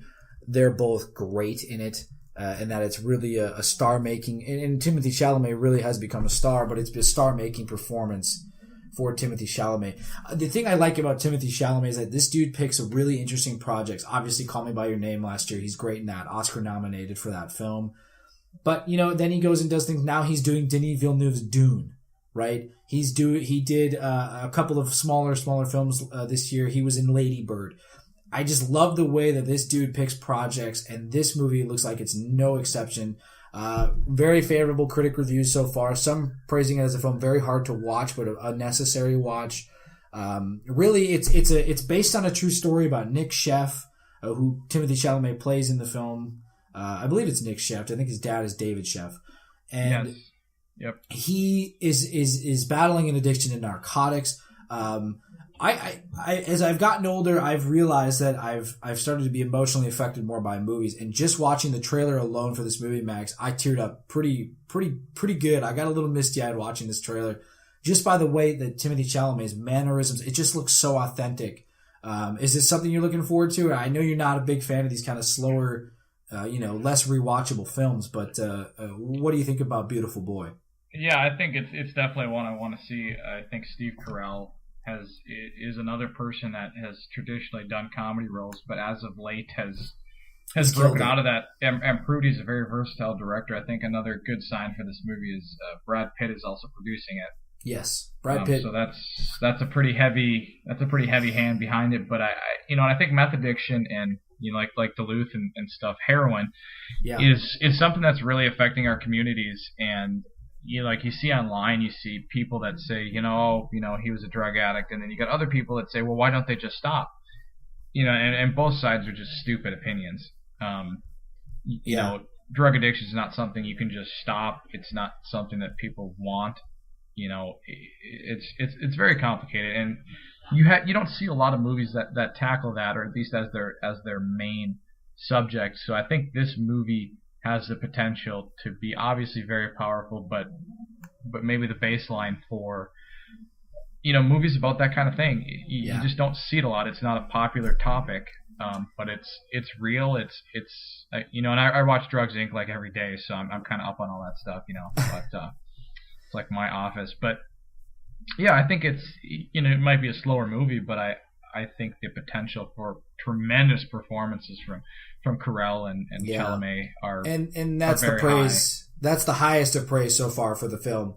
they're both great in it, and that it's really a star-making... And Timothée Chalamet really has become a star, but it's a star-making performance for Timothée Chalamet. The thing I like about Timothée Chalamet is that this dude picks really interesting projects. Obviously, Call Me By Your Name last year. He's great in that. Oscar-nominated for that film. But, then he goes and does things. Now he's doing Denis Villeneuve's Dune, right? He did a couple of smaller films this year. He was in Lady Bird. I just love the way that this dude picks projects, and this movie looks like it's no exception. Very favorable critic reviews so far. Some praising it as a film very hard to watch, but a necessary watch. Really, it's based on a true story about Nick Sheff, who Timothée Chalamet plays in the film. I believe it's Nick Sheff. I think his dad is David Sheff, and yes. Yep. He is battling an addiction to narcotics. I as I've gotten older, I've realized that I've started to be emotionally affected more by movies, and just watching the trailer alone for this movie, Max, I teared up pretty good. I got a little misty-eyed watching this trailer, just by the way that Timothée Chalamet's mannerisms, it just looks so authentic. Is this something you're looking forward to? I know you're not a big fan of these kind of slower, less rewatchable films, but what do you think about Beautiful Boy? Yeah, I think it's definitely one I want to see. I think Steve Carell is another person that has traditionally done comedy roles, but as of late has broken out of that and proved he's a very versatile director. I think another good sign for this movie is Brad Pitt is also producing it. Yes, Brad Pitt. So that's a pretty heavy hand behind it. But I think meth addiction and like Duluth and stuff, heroin, is something that's really affecting our communities. And you see online, you see people that say, he was a drug addict, and then you got other people that say, well, why don't they just stop? And both sides are just stupid opinions. Drug addiction is not something you can just stop. It's not something that people want. It's very complicated, and you don't see a lot of movies that tackle that, or at least as their main subject. So I think this movie has the potential to be obviously very powerful, but maybe the baseline for movies about that kind of thing. You just don't see it a lot. It's not a popular topic, but it's real. It's and I watch Drugs Inc. like every day, so I'm kind of up on all that stuff, but it's like my office. But yeah, I think it's it might be a slower movie, but I think the potential for tremendous performances from Carell and Chalamet are and that's the praise. High. That's the highest of praise so far for the film.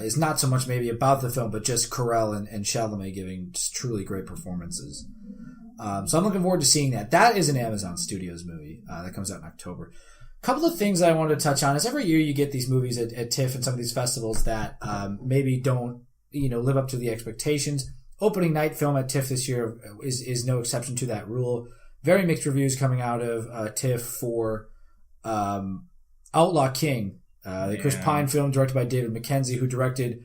Is not so much maybe about the film, but just Carell and Chalamet giving just truly great performances. So I'm looking forward to seeing that. That is an Amazon Studios movie that comes out in October. A couple of things I wanted to touch on is every year you get these movies at TIFF and some of these festivals that maybe don't live up to the expectations. Opening night film at TIFF this year is no exception to that rule. Very mixed reviews coming out of TIFF for Outlaw King, the Chris Pine film directed by David Mackenzie, who directed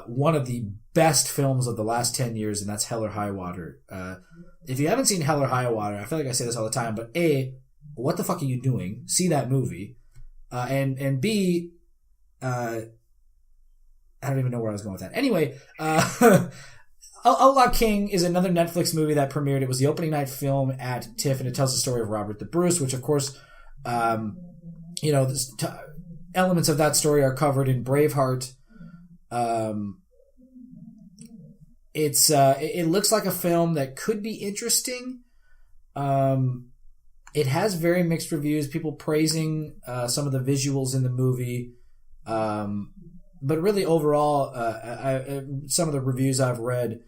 one of the best films of the last 10 years, and that's Hell or High Water. If you haven't seen Hell or High Water, I feel like I say this all the time, but A, what the fuck are you doing? See that movie. And B, I don't even know where I was going with that. Anyway, Outlaw King is another Netflix movie that premiered. It was the opening night film at TIFF, and it tells the story of Robert the Bruce, which, of course, elements of that story are covered in Braveheart. It looks like a film that could be interesting. It has very mixed reviews, people praising some of the visuals in the movie. But really overall, some of the reviews I've read,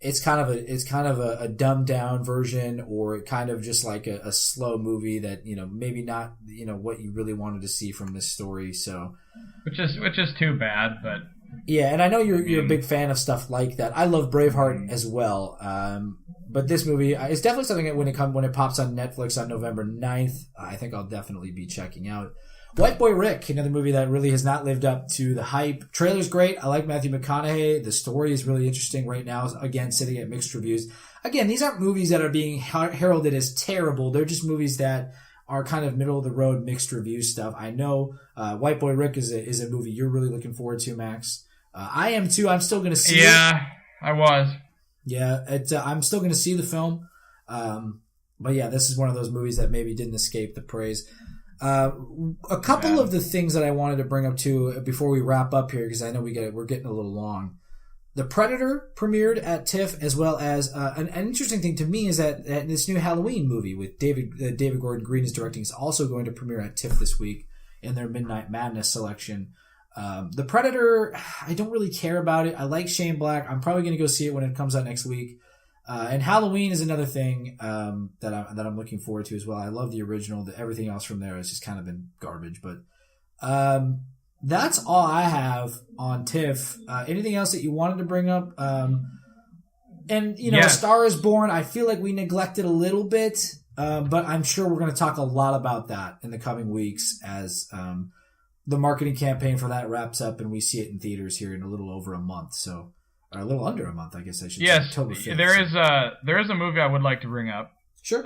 it's kind of a dumbed down version, or kind of just like a slow movie that maybe not what you really wanted to see from this story. So, which is too bad, but yeah, and I know you're a big fan of stuff like that. I love Braveheart as well, but this movie is definitely something that when it pops on Netflix on November 9th, I think I'll definitely be checking out. White Boy Rick, another movie that really has not lived up to the hype. Trailer's great. I like Matthew McConaughey. The story is really interesting right now. Again, sitting at mixed reviews. Again, these aren't movies that are being heralded as terrible. They're just movies that are kind of middle of the road mixed review stuff. I know White Boy Rick is a movie you're really looking forward to, Max. I am too. I'm still going to see it. Yeah, I was. Yeah, I'm still going to see the film. But yeah, this is one of those movies that maybe didn't escape the praise. A couple of the things that I wanted to bring up too before we wrap up here, because I know we're getting a little long. The Predator premiered at TIFF, as well as an interesting thing to me is that this new Halloween movie with David Gordon Green is directing is also going to premiere at TIFF this week in their Midnight Madness selection. The Predator, I don't really care about it. I like Shane Black. I'm probably going to go see it when it comes out next week. And Halloween is another thing that I'm looking forward to as well. I love the original. Everything else from there has just kind of been garbage. But that's all I have on TIFF. Anything else that you wanted to bring up? And A Star is Born, I feel like we neglected a little bit, but I'm sure we're going to talk a lot about that in the coming weeks as the marketing campaign for that wraps up and we see it in theaters here in a little over a month. So. Or a little under a month, I guess I should say. Yes, there is a movie I would like to bring up. Sure.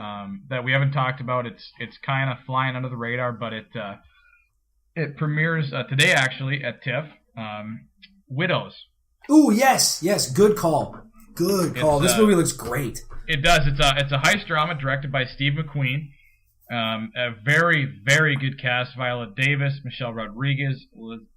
That we haven't talked about. It's kind of flying under the radar, but it premieres today actually at TIFF. Widows. Ooh, yes, good call. Good call. This movie looks great. It does. It's a heist drama directed by Steve McQueen. A very, very good cast: Viola Davis, Michelle Rodriguez,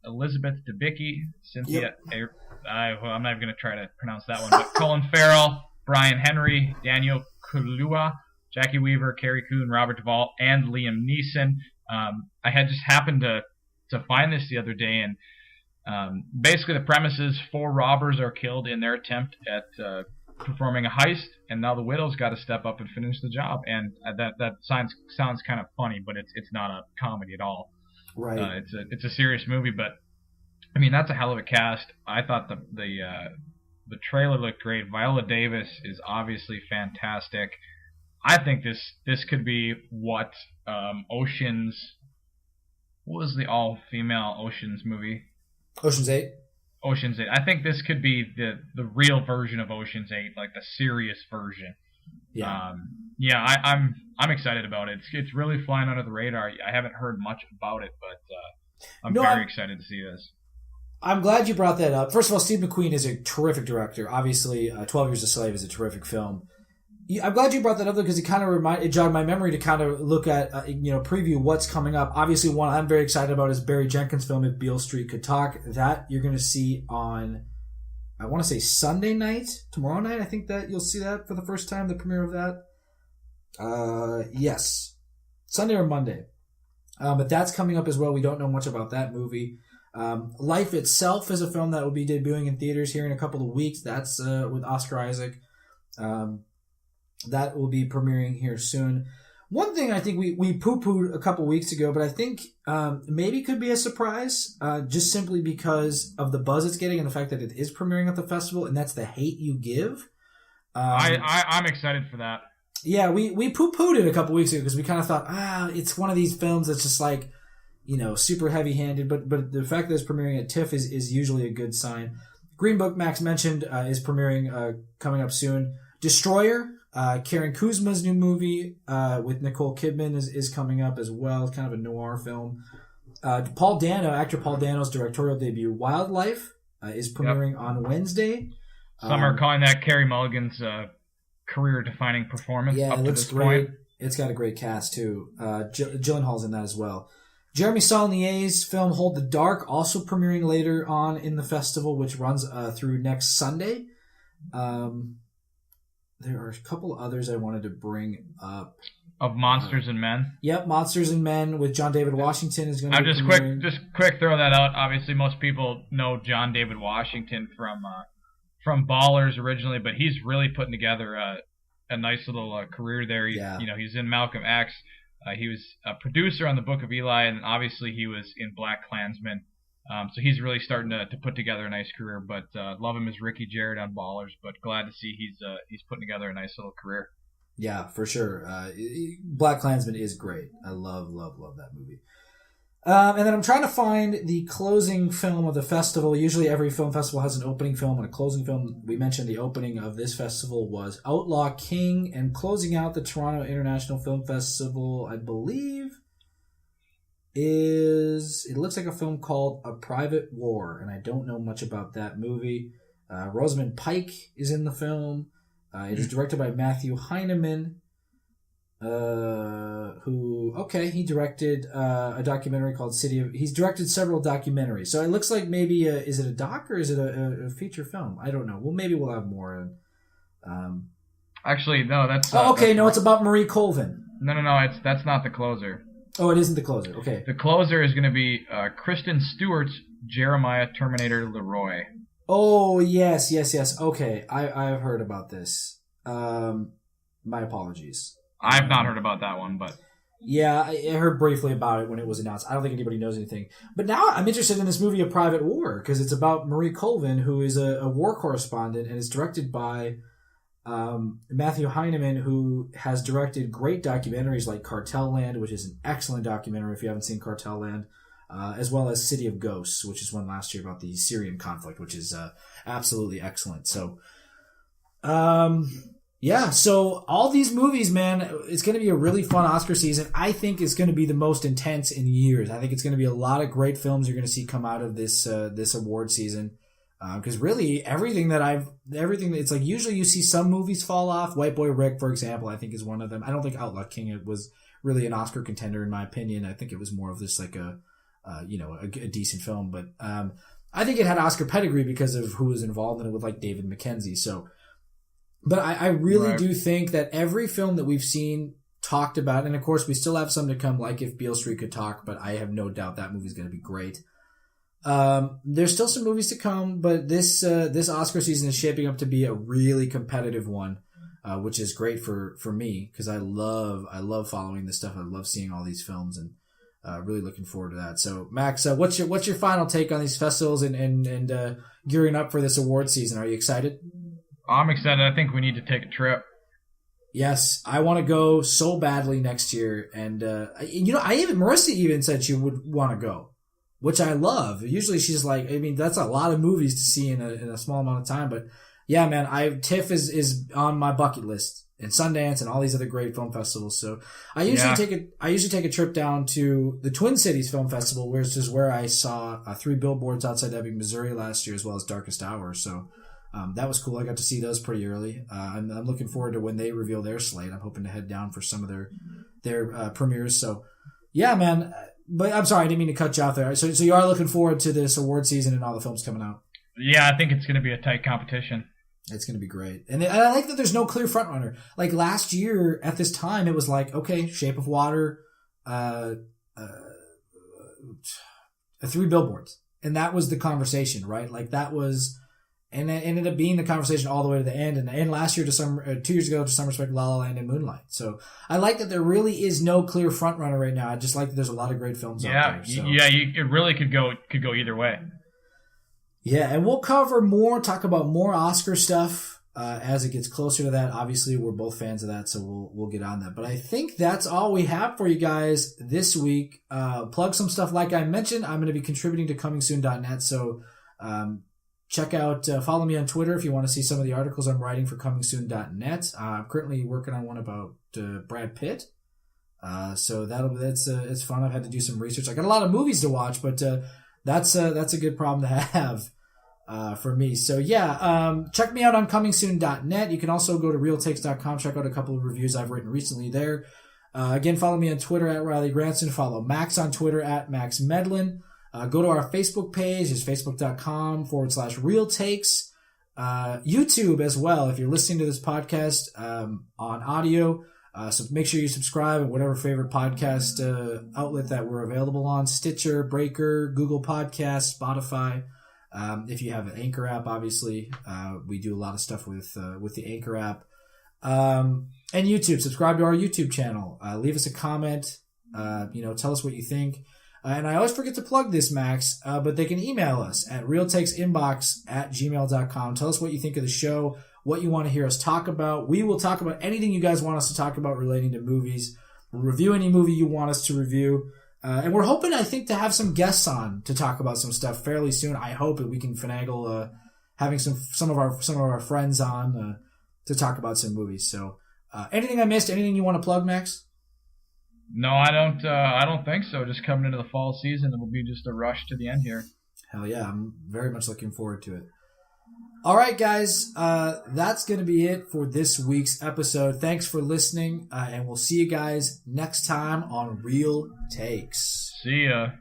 Elizabeth Debicki, Cynthia. Yep. I'm not even going to try to pronounce that one. But Colin Farrell, Brian Henry, Daniel Kaluuya, Jackie Weaver, Carrie Coon, Robert Duvall, and Liam Neeson. I had just happened to find this the other day, and basically the premise is 4 robbers are killed in their attempt at performing a heist, and now the widow's got to step up and finish the job. And that sounds kind of funny, but it's not a comedy at all. Right. It's a serious movie, but I mean that's a hell of a cast. I thought the trailer looked great. Viola Davis is obviously fantastic. I think this could be what Ocean's. What was the all-female Ocean's movie? Ocean's 8. Ocean's 8. I think this could be the real version of Ocean's 8, like the serious version. Yeah. I'm excited about it. It's really flying under the radar. I haven't heard much about it, but I'm very excited to see this. I'm glad you brought that up. First of all, Steve McQueen is a terrific director. Obviously, 12 Years a Slave is a terrific film. I'm glad you brought that up though, because it jogged my memory to kind of look at, preview what's coming up. Obviously, one I'm very excited about is Barry Jenkins' film If Beale Street Could Talk. That you're going to see on, I want to say Sunday night, tomorrow night. I think that you'll see that for the first time, the premiere of that. Yes, Sunday or Monday. But that's coming up as well. We don't know much about that movie. Life Itself is a film that will be debuting in theaters here in a couple of weeks. That's with Oscar Isaac. That will be premiering here soon. One thing I think we poo-pooed a couple weeks ago, but I think maybe could be a surprise, just simply because of the buzz it's getting and the fact that it is premiering at the festival, and that's The Hate U Give. I'm excited for that. Yeah, we poo-pooed it a couple weeks ago because we kind of thought, it's one of these films that's just like, super heavy-handed, but the fact that it's premiering at TIFF is usually a good sign. Green Book, Max mentioned, is premiering coming up soon. Destroyer, Karen Kuzma's new movie with Nicole Kidman is coming up as well. It's kind of a noir film. Actor Paul Dano's directorial debut, Wildlife, is premiering on Wednesday. Some are calling that Carey Mulligan's career-defining performance. Yeah, up it to looks this great. point. It's got a great cast too. Gyllenhaal's in that as well. Jeremy Saulnier's film Hold the Dark, also premiering later on in the festival, which runs through next Sunday. There are a couple others I wanted to bring up. Of Monsters and Men? Yep, Monsters and Men with John David Washington is going to be premiering. Just quick throw that out. Obviously, most people know John David Washington from Ballers originally, but he's really putting together a nice little career there. He's in Malcolm X. He was a producer on The Book of Eli, and obviously he was in Black Klansman. So he's really starting to put together a nice career. But love him as Ricky Jared on Ballers. But glad to see he's putting together a nice little career. Yeah, for sure. Black Klansman is great. I love that movie. And then I'm trying to find the closing film of the festival. Usually every film festival has an opening film and a closing film. We mentioned the opening of this festival was Outlaw King, and closing out the Toronto International Film Festival, I believe, it looks like a film called A Private War, and I don't know much about that movie. Rosamund Pike is in the film. It is directed by Matthew Heineman. He directed a documentary called he's directed several documentaries. So it looks like maybe, is it a doc or is it a feature film? I don't know. Well, maybe we'll have more. Actually, no, that's... it's about Marie Colvin. No, that's not the closer. Oh, it isn't the closer. Okay. The closer is going to be Kristen Stewart's Jeremiah Terminator Leroy. Oh, yes. Okay, I've heard about this. My apologies. I've not heard about that one, but... Yeah, I heard briefly about it when it was announced. I don't think anybody knows anything. But now I'm interested in this movie, A Private War, because it's about Marie Colvin, who is a war correspondent, and is directed by Matthew Heineman, who has directed great documentaries like Cartel Land, which is an excellent documentary if you haven't seen Cartel Land, as well as City of Ghosts, which is one last year about the Syrian conflict, which is absolutely excellent. So... yeah, so all these movies, man, it's going to be a really fun Oscar season. I think it's going to be the most intense in years. I think it's going to be a lot of great films you're going to see come out of this award season. Because really, everything it's like usually you see some movies fall off. White Boy Rick, for example, I think is one of them. I don't think Outlaw King was really an Oscar contender in my opinion. I think it was more of just like a decent film, but I think it had Oscar pedigree because of who was involved in it with like David Mackenzie. So, but I really do think that every film that we've seen talked about, and of course we still have some to come, like If Beale Street Could Talk, but I have no doubt that movie's going to be great. There's still some movies to come, but this Oscar season is shaping up to be a really competitive one, which is great for me because I love following this stuff. I love seeing all these films and really looking forward to that. So Max, what's your final take on these festivals and gearing up for this award season? Are you excited? I'm excited. I think we need to take a trip. Yes, I want to go so badly next year, and Marissa even said she would want to go, which I love. Usually she's like, I mean, that's a lot of movies to see in a small amount of time, but yeah, man, TIFF is on my bucket list, and Sundance and all these other great film festivals. So I usually take a trip down to the Twin Cities Film Festival, which is where I saw 3 Billboards Outside Ebbing, Missouri last year, as well as Darkest Hour. So that was cool. I got to see those pretty early. I'm looking forward to when they reveal their slate. I'm hoping to head down for some of their premieres. So yeah, man. But I'm sorry, I didn't mean to cut you off there. So you are looking forward to this award season and all the films coming out? Yeah, I think it's going to be a tight competition. It's going to be great. And I like that there's no clear frontrunner. Like last year at this time, it was like, okay, Shape of Water, 3 Billboards. And that was the conversation, right? Like that was, and it ended up being the conversation all the way to the end. And last year 2 years ago, to some respect, La La Land and Moonlight. So I like that there really is no clear frontrunner right now. I just like that there's a lot of great films out there. So. Yeah, it really could go either way. Yeah, and we'll talk about more Oscar stuff as it gets closer to that. Obviously, we're both fans of that, so we'll get on that. But I think that's all we have for you guys this week. Plug some stuff. Like I mentioned, I'm going to be contributing to comingsoon.net, so check out, follow me on Twitter if you want to see some of the articles I'm writing for comingsoon.net. I'm currently working on one about Brad Pitt. So it's fun. I've had to do some research. I got a lot of movies to watch, but that's a good problem to have for me. So yeah, check me out on comingsoon.net. You can also go to reeltakes.com, check out a couple of reviews I've written recently there. Again, follow me on Twitter at Riley Granson. Follow Max on Twitter at Max Medlin. Go to our Facebook page. It's facebook.com/reeltakes. YouTube as well. If you're listening to this podcast on audio, so make sure you subscribe at whatever favorite podcast outlet that we're available on: Stitcher, Breaker, Google Podcasts, Spotify. If you have an Anchor app, obviously, we do a lot of stuff with the Anchor app. And YouTube. Subscribe to our YouTube channel. Leave us a comment. Tell us what you think. And I always forget to plug this, Max, but they can email us at reeltakesinbox@gmail.com. Tell us what you think of the show, what you want to hear us talk about. We will talk about anything you guys want us to talk about relating to movies. We'll review any movie you want us to review. And we're hoping, I think, to have some guests on to talk about some stuff fairly soon. I hope that we can finagle having some of our friends on to talk about some movies. So anything I missed? Anything you want to plug, Max? No, I don't think so. Just coming into the fall season, it'll be just a rush to the end here. Hell yeah, I'm very much looking forward to it. All right, guys, that's going to be it for this week's episode. Thanks for listening, and we'll see you guys next time on Reel Takes. See ya.